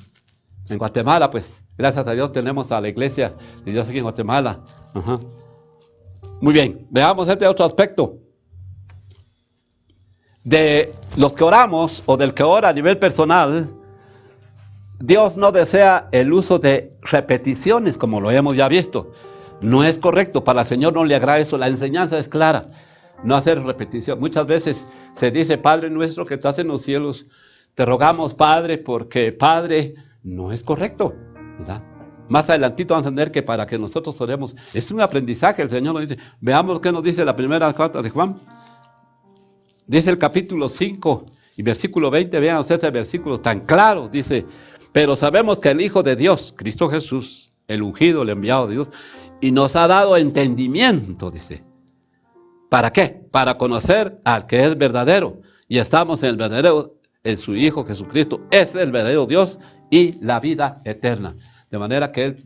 En Guatemala, pues, gracias a Dios tenemos a la iglesia de Dios aquí en Guatemala. Ajá. Muy bien, veamos este otro aspecto. De los que oramos, o del que ora a nivel personal, Dios no desea el uso de repeticiones, como lo hemos ya visto. No es correcto, para el Señor no le agrada eso. La enseñanza es clara, no hacer repetición. Muchas veces se dice, Padre nuestro que estás en los cielos, te rogamos, Padre, porque Padre no es correcto, ¿verdad? Más adelantito vamos a entender que para que nosotros oremos, es un aprendizaje, el Señor nos dice. Veamos lo que nos dice la primera carta de Juan. Dice el capítulo 5 y versículo 20, vean ustedes el versículo tan claro, dice, pero sabemos que el Hijo de Dios, Cristo Jesús, el ungido, el enviado de Dios, y nos ha dado entendimiento, dice. ¿Para qué? Para conocer al que es verdadero. Y estamos en el verdadero, en su Hijo Jesucristo. Es el verdadero Dios y la vida eterna. De manera que Él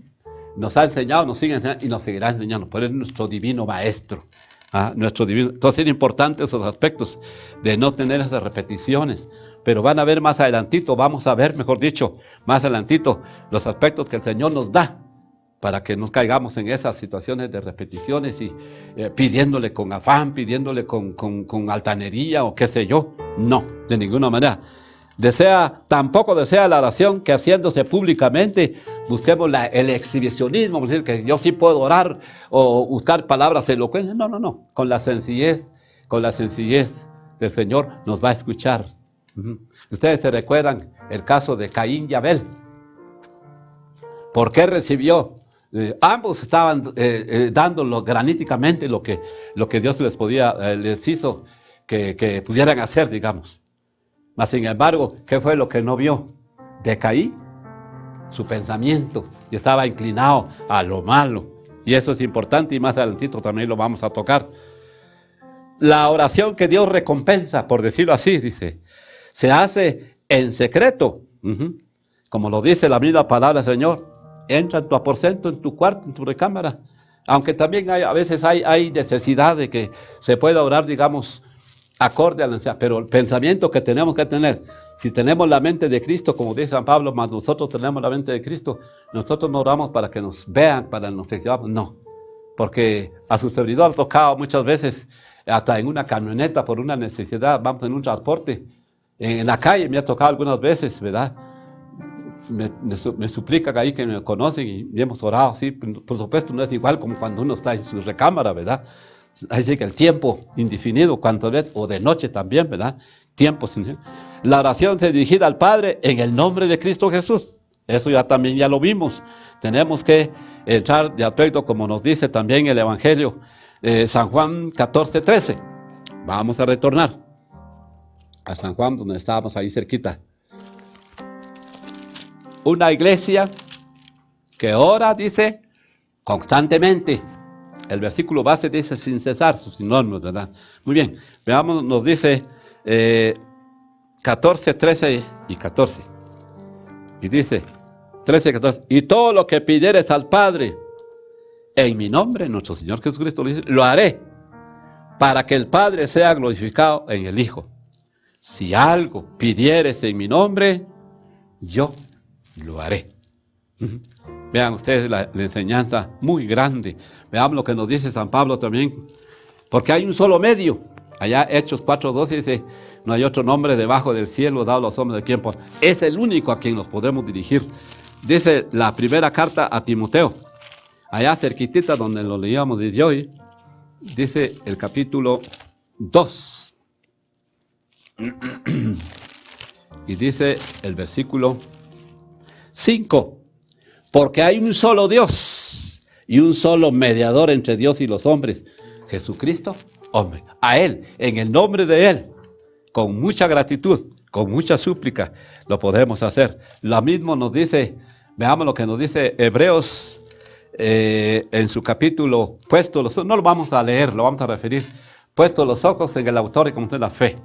nos ha enseñado, nos sigue enseñando y nos seguirá enseñando. Por Él es nuestro divino maestro. Nuestro divino. Entonces es importante esos aspectos de no tener esas repeticiones. Pero van a ver más adelantito, vamos a ver, mejor dicho, más adelantito, los aspectos que el Señor nos da, para que no caigamos en esas situaciones de repeticiones y pidiéndole con afán, pidiéndole con altanería o qué sé yo. No, de ninguna manera. Tampoco desea la oración que haciéndose públicamente busquemos el exhibicionismo, decir que yo sí puedo orar o buscar palabras elocuentes. No. Con la sencillez del Señor nos va a escuchar. Ustedes se recuerdan el caso de Caín y Abel. ¿Por qué recibió? Ambos estaban dándolo graníticamente lo que Dios les hizo que pudieran hacer, digamos. Mas sin embargo, ¿qué fue lo que no vio? De Caín, su pensamiento, y estaba inclinado a lo malo. Y eso es importante y más adelantito también lo vamos a tocar. La oración que Dios recompensa, por decirlo así, dice, se hace en secreto. Como lo dice la misma palabra del Señor. Entra en tu aposento, en tu cuarto, en tu recámara. Aunque también a veces hay necesidad de que se pueda orar, digamos, acorde a la necesidad, pero el pensamiento que tenemos que tener, si tenemos la mente de Cristo, como dice San Pablo, más nosotros tenemos la mente de Cristo, nosotros no oramos para que nos vean, para que nos exhibamos, no, porque a su servidor ha tocado muchas veces, hasta en una camioneta por una necesidad, vamos en un transporte, en la calle me ha tocado algunas veces, ¿verdad? Me suplican ahí que me conocen y hemos orado, sí, por supuesto no es igual como cuando uno está en su recámara, ¿verdad? Así que el tiempo indefinido, cuantas veces, o de noche también, ¿verdad? Tiempo sin... La oración se dirigida al Padre en el nombre de Cristo Jesús. Eso ya lo vimos. Tenemos que entrar de acuerdo, como nos dice también el Evangelio, San Juan 14:13. Vamos a retornar a San Juan, donde estábamos ahí cerquita. Una iglesia que ora, dice, constantemente. El versículo base dice sin cesar, sus sinónimos, ¿verdad? Muy bien, veamos, nos dice 14, 13 y 14. Y dice 13 y 14. Y todo lo que pidieres al Padre en mi nombre, nuestro Señor Jesucristo lo haré, para que el Padre sea glorificado en el Hijo. Si algo pidieres en mi nombre, yo lo haré. Vean ustedes la enseñanza muy grande. Veamos lo que nos dice San Pablo también. Porque hay un solo medio. Allá Hechos 4:12 dice, no hay otro nombre debajo del cielo dado a los hombres de quien por... Es el único a quien nos podemos dirigir. Dice la primera carta a Timoteo. Allá cerquitita donde lo leíamos desde hoy. Dice el capítulo 2. Y dice el versículo 5. Porque hay un solo Dios y un solo mediador entre Dios y los hombres, Jesucristo, hombre. A Él, en el nombre de Él, con mucha gratitud, con mucha súplica, lo podemos hacer. Lo mismo nos dice, veamos lo que nos dice Hebreos en su capítulo, no lo vamos a leer, lo vamos a referir, puesto los ojos en el autor y consumador de la fe.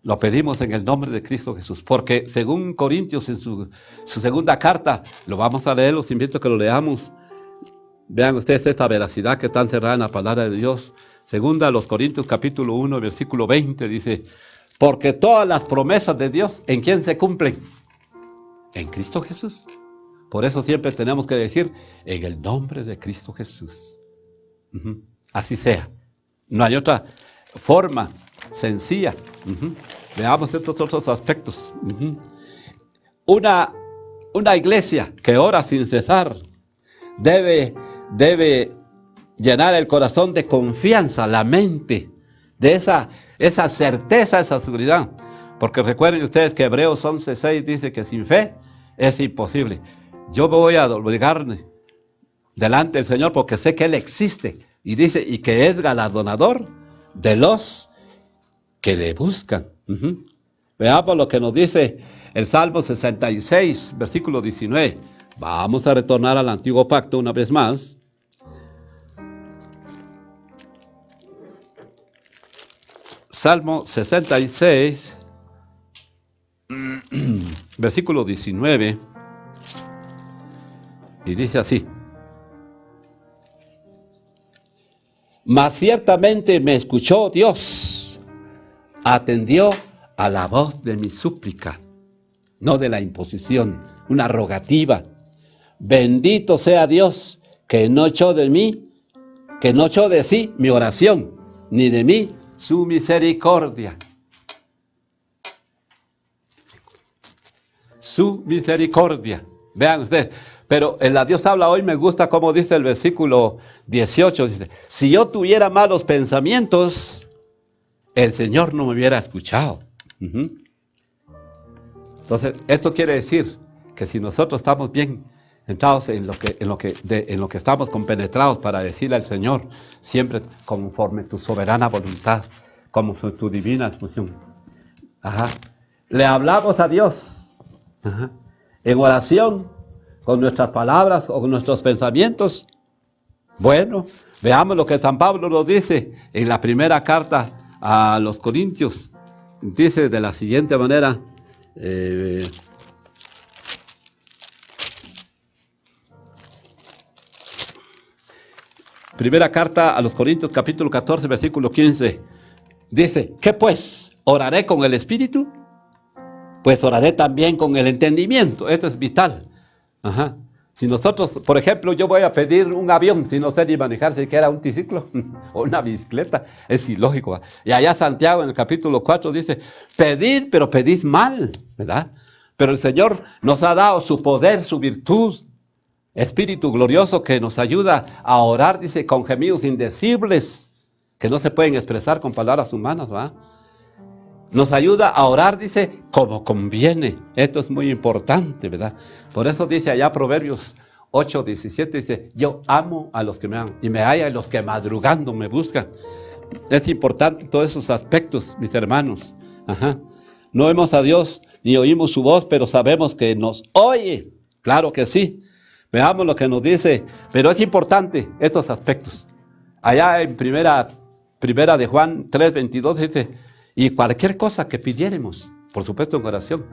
Lo pedimos en el nombre de Cristo Jesús, porque según Corintios en su segunda carta, lo vamos a leer, los invito a que lo leamos. Vean ustedes esta veracidad que está encerrada en la palabra de Dios. Segunda a los Corintios capítulo 1, versículo 20, dice, porque todas las promesas de Dios, ¿en quién se cumplen? En Cristo Jesús. Por eso siempre tenemos que decir, en el nombre de Cristo Jesús. Así sea. No hay otra forma sencilla. Veamos estos otros aspectos. Una iglesia que ora sin cesar debe llenar el corazón de confianza, la mente, de esa certeza, esa seguridad. Porque recuerden ustedes que Hebreos 11:6 dice que sin fe es imposible. Yo me voy a obligarme delante del Señor porque sé que Él existe. Y dice, y que es galardonador de los que le buscan. Veamos lo que nos dice el Salmo 66, versículo 19. Vamos a retornar al antiguo pacto una vez más. Salmo 66, versículo 19. Y dice así. Mas ciertamente me escuchó Dios, atendió a la voz de mi súplica, no de la imposición, una rogativa. Bendito sea Dios que no echó de sí mi oración, ni de mí su misericordia. Su misericordia. Vean ustedes. Pero en la Dios habla hoy me gusta como dice el versículo 18. Dice, si yo tuviera malos pensamientos, el Señor no me hubiera escuchado. Entonces, esto quiere decir que si nosotros estamos bien entrados en lo que estamos compenetrados para decirle al Señor, siempre conforme tu soberana voluntad, como tu divina función. Le hablamos a Dios en oración, con nuestras palabras o con nuestros pensamientos. Bueno, veamos lo que San Pablo nos dice en la primera carta a los Corintios. Dice de la siguiente manera, Primera carta a los Corintios, capítulo 14, versículo 15. Dice, ¿qué pues? ¿Oraré con el espíritu? Pues oraré también con el entendimiento. Esto es vital. Ajá. Si nosotros, por ejemplo, yo voy a pedir un avión, si no sé ni manejar siquiera un triciclo o una bicicleta, es ilógico. Y allá Santiago en el capítulo 4 dice, pedid, pero pedid mal, ¿verdad? Pero el Señor nos ha dado su poder, su virtud, Espíritu glorioso que nos ayuda a orar, dice, con gemidos indecibles, que no se pueden expresar con palabras humanas, ¿verdad? Nos ayuda a orar, dice, como conviene. Esto es muy importante, ¿verdad? Por eso dice allá Proverbios 8:17, dice, yo amo a los que me aman y me hallan los que madrugando me buscan. Es importante todos esos aspectos, mis hermanos. Ajá. No vemos a Dios ni oímos su voz, pero sabemos que nos oye. Claro que sí. Veamos lo que nos dice, pero es importante estos aspectos. Allá en primera de Juan 3:22 dice, y cualquier cosa que pidiéremos, por supuesto en oración,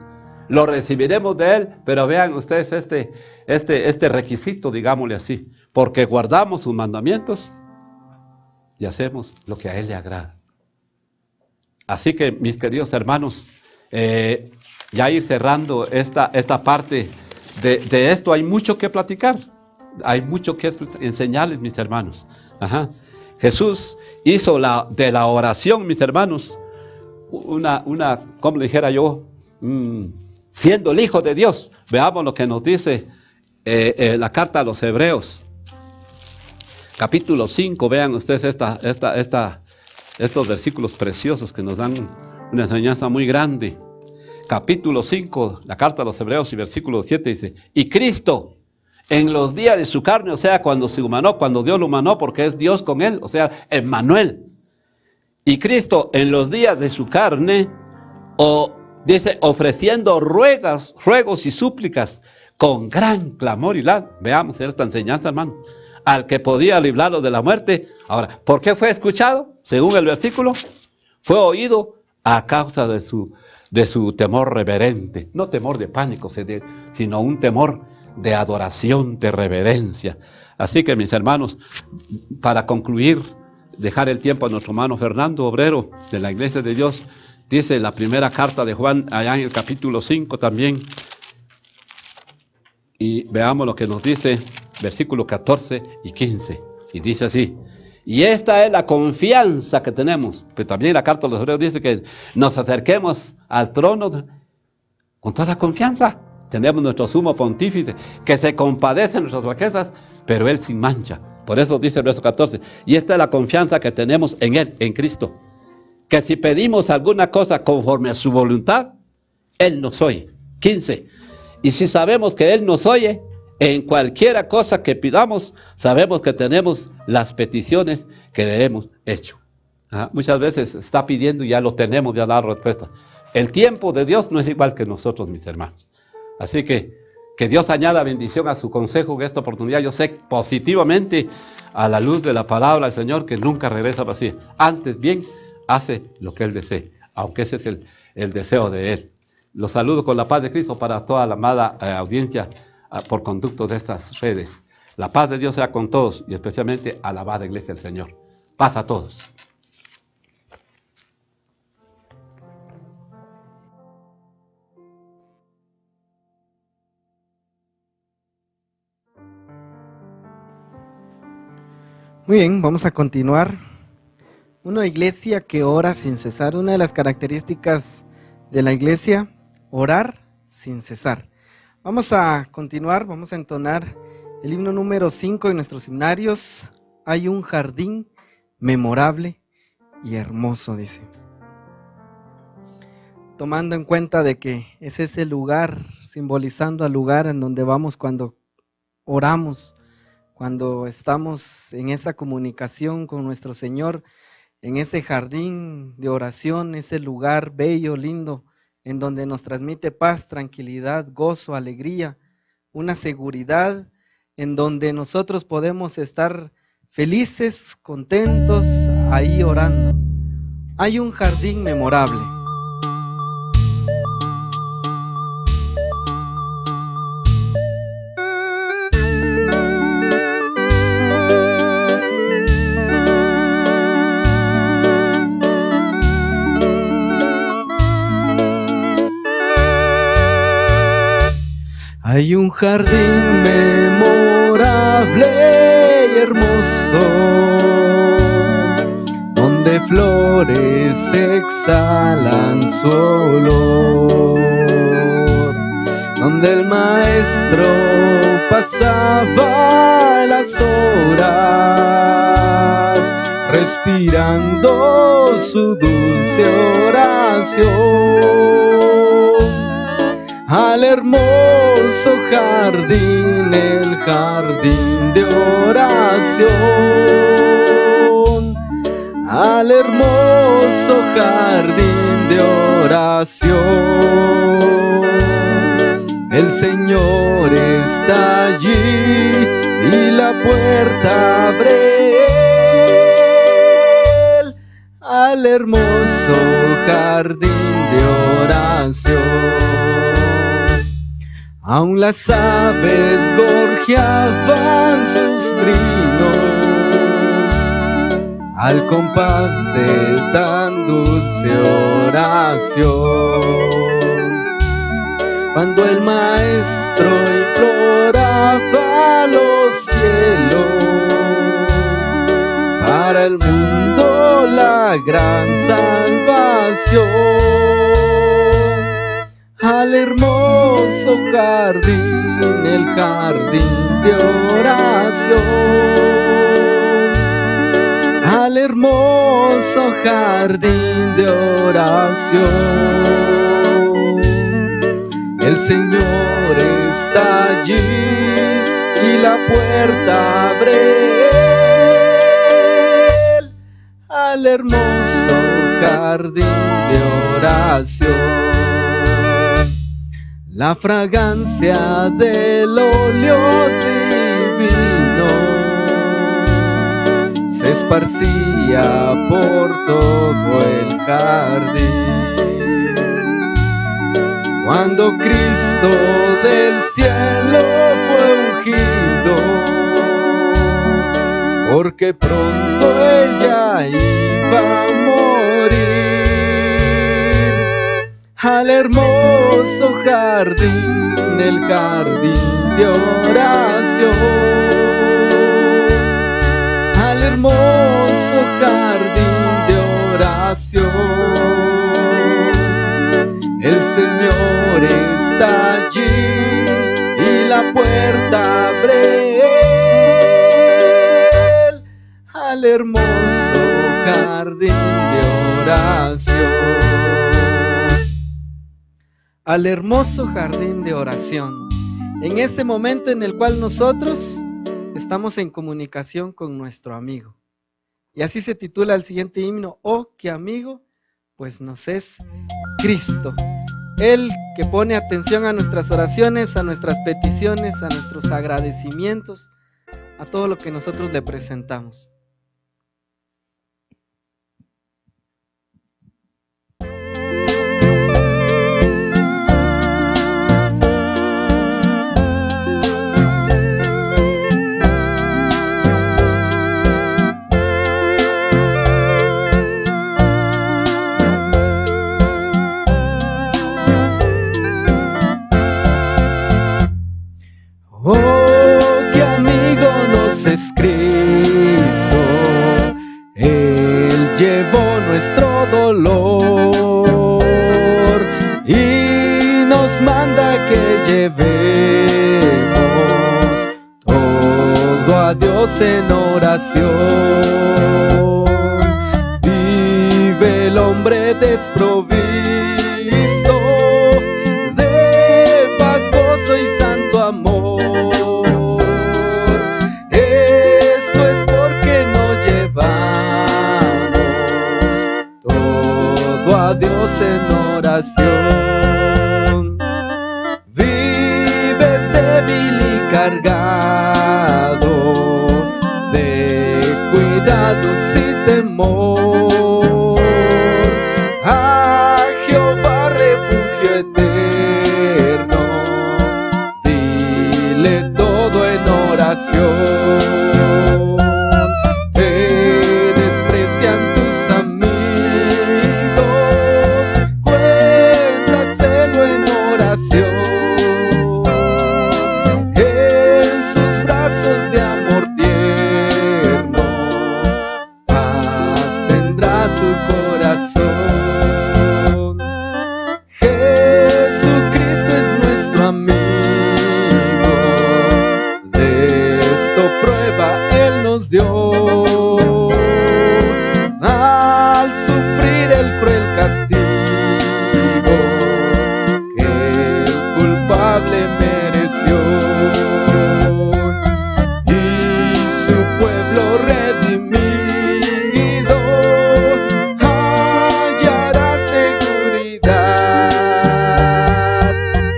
lo recibiremos de Él, pero vean ustedes este requisito, digámosle así, porque guardamos sus mandamientos y hacemos lo que a Él le agrada. Así que, mis queridos hermanos, ya ir cerrando esta parte de esto, hay mucho que platicar, hay mucho que enseñarles, mis hermanos. Ajá. Jesús hizo de la oración, mis hermanos, como le dijera yo, siendo el Hijo de Dios. Veamos lo que nos dice la carta a los Hebreos, capítulo 5, vean ustedes estos versículos preciosos que nos dan una enseñanza muy grande. Capítulo 5, la carta a los Hebreos y versículo 7 dice, y Cristo en los días de su carne, o sea, cuando se humanó, cuando Dios lo humanó, porque es Dios con él, o sea, Emmanuel. Y Cristo en los días de su carne, dice, ofreciendo ruegos y súplicas con gran clamor y lágrimas. Veamos esta enseñanza, hermano. Al que podía librarlo de la muerte. Ahora, ¿por qué fue escuchado? Según el versículo, fue oído a causa de su temor reverente. No temor de pánico, sino un temor de adoración, de reverencia. Así que, mis hermanos, para concluir, dejar el tiempo a nuestro hermano Fernando, obrero de la Iglesia de Dios, dice la primera carta de Juan, allá en el capítulo 5 también, y veamos lo que nos dice, versículos 14 y 15, y dice así, y esta es la confianza que tenemos, pero también la carta de los Hebreos dice que nos acerquemos al trono con toda confianza. Tenemos nuestro sumo pontífice, que se compadece de nuestras flaquezas, pero él sin mancha. Por eso dice el verso 14, y esta es la confianza que tenemos en Él, en Cristo, que si pedimos alguna cosa conforme a su voluntad, Él nos oye. 15, y si sabemos que Él nos oye, en cualquiera cosa que pidamos, sabemos que tenemos las peticiones que le hemos hecho. Muchas veces está pidiendo y ya lo tenemos, ya la respuesta. El tiempo de Dios no es igual que nosotros, mis hermanos. Así que Dios añada bendición a su consejo en esta oportunidad. Yo sé positivamente, a la luz de la palabra del Señor, que nunca regresa vacía. Antes bien, hace lo que Él desee, aunque ese es el deseo de Él. Los saludo con la paz de Cristo para toda la amada audiencia por conducto de estas redes. La paz de Dios sea con todos y especialmente a la amada Iglesia del Señor. Paz a todos. Muy bien, vamos a continuar. Una iglesia que ora sin cesar. Una de las características de la iglesia, orar sin cesar. Vamos a continuar, vamos a entonar el himno número 5 en nuestros himnarios. Hay un jardín memorable y hermoso, dice. Tomando en cuenta de que es ese lugar, simbolizando al lugar en donde vamos cuando oramos, cuando estamos en esa comunicación con nuestro Señor, en ese jardín de oración, ese lugar bello, lindo, en donde nos transmite paz, tranquilidad, gozo, alegría, una seguridad, en donde nosotros podemos estar felices, contentos, ahí orando. Hay un jardín memorable. Hay un jardín memorable y hermoso, donde flores exhalan su olor, donde el maestro pasaba las horas, respirando su dulce oración. Al hermoso jardín, el jardín de oración. Al hermoso jardín de oración. El Señor está allí y la puerta abre Él al hermoso jardín de oración. Aún las aves gorjeaban sus trinos al compás de tan dulce oración. Cuando el maestro imploraba los cielos para el mundo la gran salvación. Al hermoso jardín, el jardín de oración. Al hermoso jardín de oración. El Señor está allí y la puerta abre Él al hermoso jardín de oración. La fragancia del óleo divino se esparcía por todo el jardín. Cuando Cristo del cielo fue ungido, porque pronto Él ya iba a morir. Al hermoso jardín, el jardín de oración. Al hermoso jardín de oración. El Señor está allí y la puerta abre Él al hermoso jardín de oración. Al hermoso jardín de oración. En ese momento en el cual nosotros estamos en comunicación con nuestro amigo. Y así se titula el siguiente himno: oh, qué amigo, pues nos es Cristo. Él que pone atención a nuestras oraciones, a nuestras peticiones, a nuestros agradecimientos, a todo lo que nosotros le presentamos. Es Cristo, Él llevó nuestro dolor y nos manda que llevemos todo a Dios en oración. Vive el hombre desprovisto de paz, gozo y santo amor. Dios en oración. Vives débil y cargado de cuidados y temor. A Jehová refugio eterno, dile todo en oración. prueba Él nos dio. Al sufrir el cruel castigo que el culpable mereció, y su pueblo redimido hallará seguridad,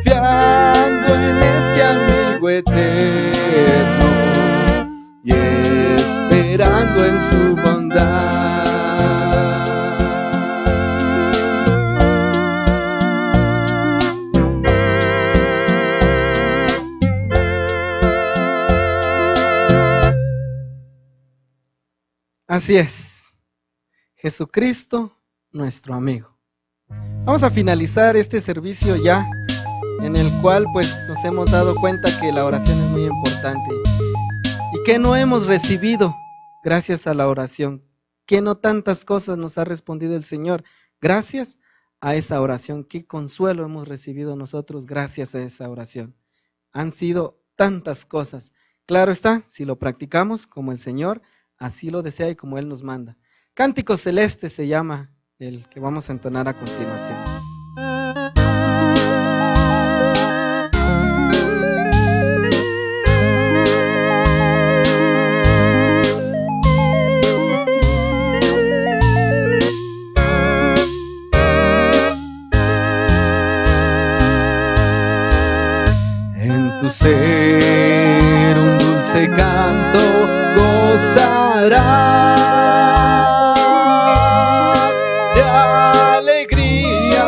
fiando en este amigo eterno y esperando en su bondad. Así es, Jesucristo, nuestro amigo. Vamos a finalizar este servicio ya, en el cual pues nos hemos dado cuenta que la oración es muy importante. ¿Y qué no hemos recibido gracias a la oración? ¿Qué no tantas cosas nos ha respondido el Señor gracias a esa oración? ¿Qué consuelo hemos recibido nosotros gracias a esa oración? Han sido tantas cosas. Claro está, si lo practicamos como el Señor así lo desea y como Él nos manda. Cántico Celeste se llama el que vamos a entonar a continuación. En tu ser un dulce canto gozarás de alegría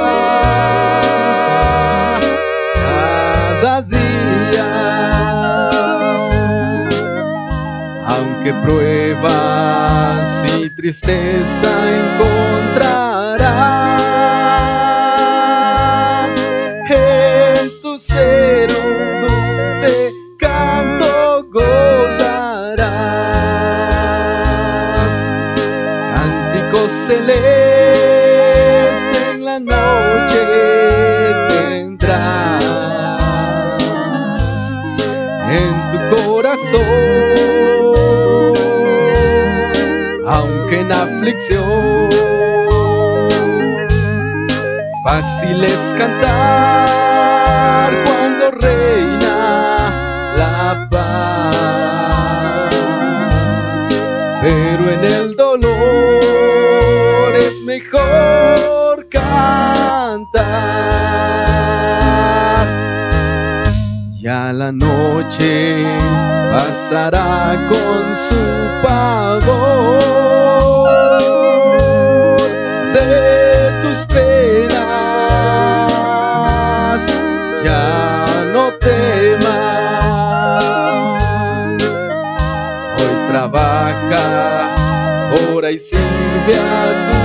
cada día, aunque pruebas y tristeza encontrarás, en tu ser un dulce canto gozarás, cántico celeste en la noche tendrás, en tu corazón, aunque en aflicción, fácil es cantar cuando reina la paz, pero en el dolor es mejor cantar. Ya la noche pasará con su pavor de tus penas, ya no temas. Hoy trabaja, ora y sirve a tu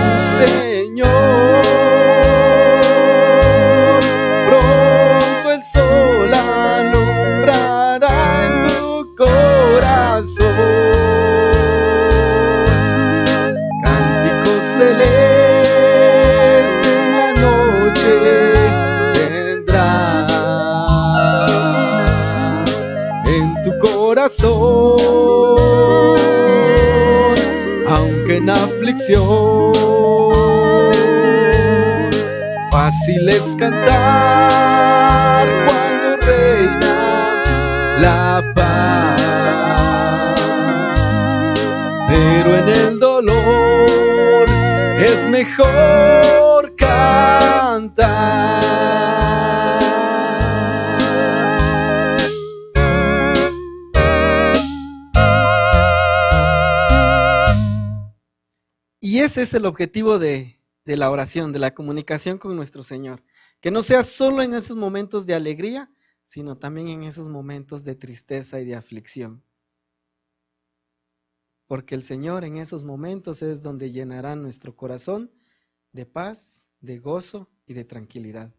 Señor. Pronto el sol alumbrará en tu corazón. Cántico celeste en la noche tendrás, en tu corazón, aunque en aflicción, fácil es cantar cuando reina la paz, pero en el dolor es mejor cantar. Y ese es el objetivo de la oración, de la comunicación con nuestro Señor. Que no sea solo en esos momentos de alegría, sino también en esos momentos de tristeza y de aflicción. Porque el Señor en esos momentos es donde llenará nuestro corazón de paz, de gozo y de tranquilidad.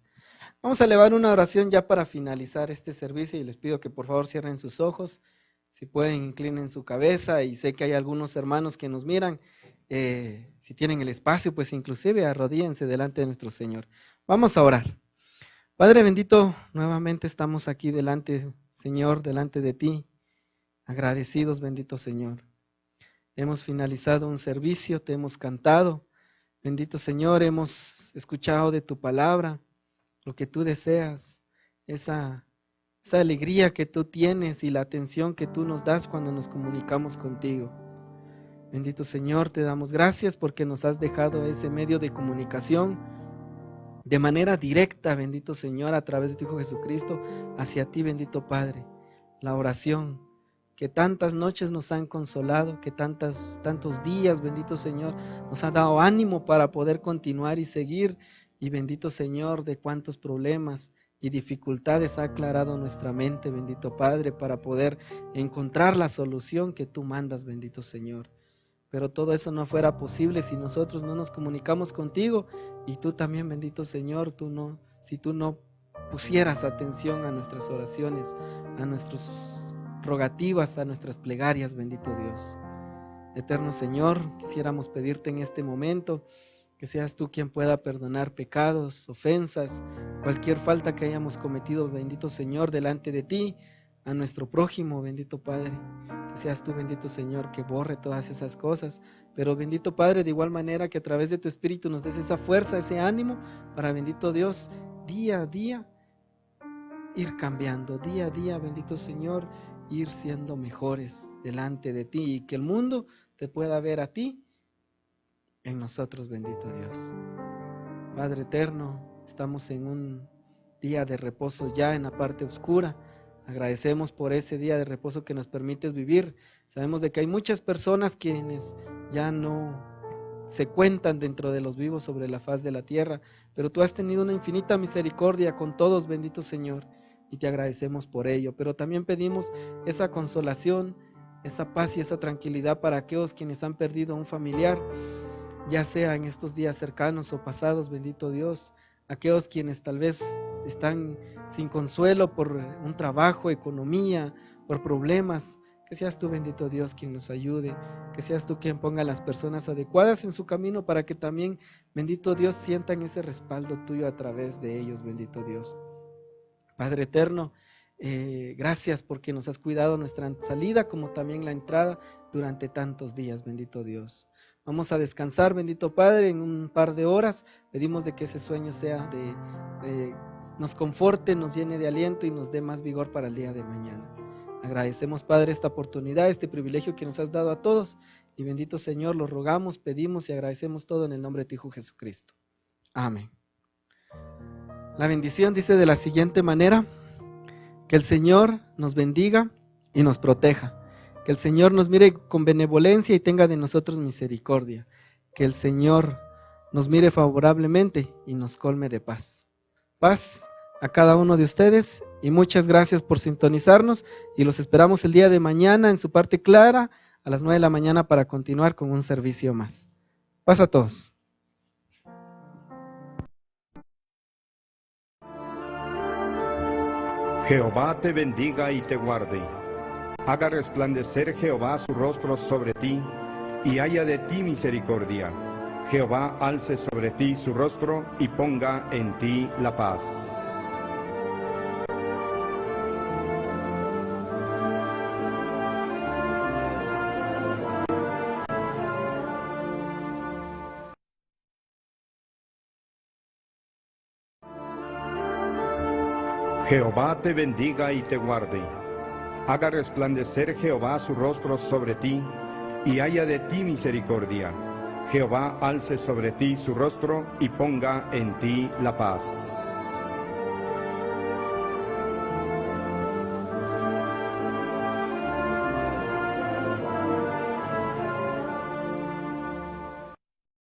Vamos a elevar una oración ya para finalizar este servicio y les pido que por favor cierren sus ojos, si pueden inclinen su cabeza, y sé que hay algunos hermanos que nos miran, si tienen el espacio pues inclusive arrodíllense delante de nuestro Señor. Vamos a orar. Padre bendito, nuevamente estamos aquí delante, Señor, delante de ti, agradecidos, bendito Señor. Hemos finalizado un servicio, te hemos cantado. Bendito Señor, hemos escuchado de tu palabra lo que tú deseas, esa alegría que tú tienes y la atención que tú nos das cuando nos comunicamos contigo. Bendito Señor, te damos gracias porque nos has dejado ese medio de comunicación de manera directa, bendito Señor, a través de tu Hijo Jesucristo, hacia ti, bendito Padre. La oración que tantas noches nos han consolado, que tantos días, bendito Señor, nos ha dado ánimo para poder continuar y seguir. Y bendito Señor, de cuántos problemas y dificultades ha aclarado nuestra mente, bendito Padre, para poder encontrar la solución que tú mandas, bendito Señor. Pero todo eso no fuera posible si nosotros no nos comunicamos contigo, y tú también, bendito Señor, si tú no pusieras atención a nuestras oraciones, a nuestras rogativas, a nuestras plegarias, bendito Dios. Eterno Señor, quisiéramos pedirte en este momento que seas tú quien pueda perdonar pecados, ofensas, cualquier falta que hayamos cometido, bendito Señor, delante de ti, a nuestro prójimo, bendito Padre. Que seas tú, bendito Señor, que borre todas esas cosas. Pero bendito Padre, de igual manera que a través de tu Espíritu nos des esa fuerza, ese ánimo para, bendito Dios, día a día ir cambiando, día a día, bendito Señor, ir siendo mejores delante de ti, y que el mundo te pueda ver a ti en nosotros, bendito Dios. Padre eterno, estamos en un día de reposo ya en la parte oscura. Agradecemos por ese día de reposo que nos permites vivir. Sabemos de que hay muchas personas quienes ya no se cuentan dentro de los vivos sobre la faz de la tierra, pero tú has tenido una infinita misericordia con todos, bendito Señor, y te agradecemos por ello. Pero también pedimos esa consolación, esa paz y esa tranquilidad para aquellos quienes han perdido a un familiar, ya sea en estos días cercanos o pasados, bendito Dios. Aquellos quienes tal vez están sin consuelo por un trabajo, economía, por problemas, que seas tú, bendito Dios, quien nos ayude, que seas tú quien ponga a las personas adecuadas en su camino para que también, bendito Dios, sientan ese respaldo tuyo a través de ellos, bendito Dios. Padre eterno, gracias porque nos has cuidado nuestra salida como también la entrada durante tantos días, bendito Dios. Vamos a descansar, bendito Padre, en un par de horas. Pedimos de que ese sueño sea nos conforte, nos llene de aliento y nos dé más vigor para el día de mañana. Agradecemos, Padre, esta oportunidad, este privilegio que nos has dado a todos. Y bendito Señor, lo rogamos, pedimos y agradecemos todo en el nombre de tu Hijo Jesucristo. Amén. La bendición dice de la siguiente manera: que el Señor nos bendiga y nos proteja. Que el Señor nos mire con benevolencia y tenga de nosotros misericordia. Que el Señor nos mire favorablemente y nos colme de paz. Paz a cada uno de ustedes y muchas gracias por sintonizarnos, y los esperamos el día de mañana en su parte clara a las 9 de la mañana para continuar con un servicio más. Paz a todos. Jehová te bendiga y te guarde. Haga resplandecer Jehová su rostro sobre ti, y haya de ti misericordia. Jehová alce sobre ti su rostro, y ponga en ti la paz. Jehová te bendiga y te guarde. Haga resplandecer Jehová su rostro sobre ti, y haya de ti misericordia. Jehová alce sobre ti su rostro, y ponga en ti la paz.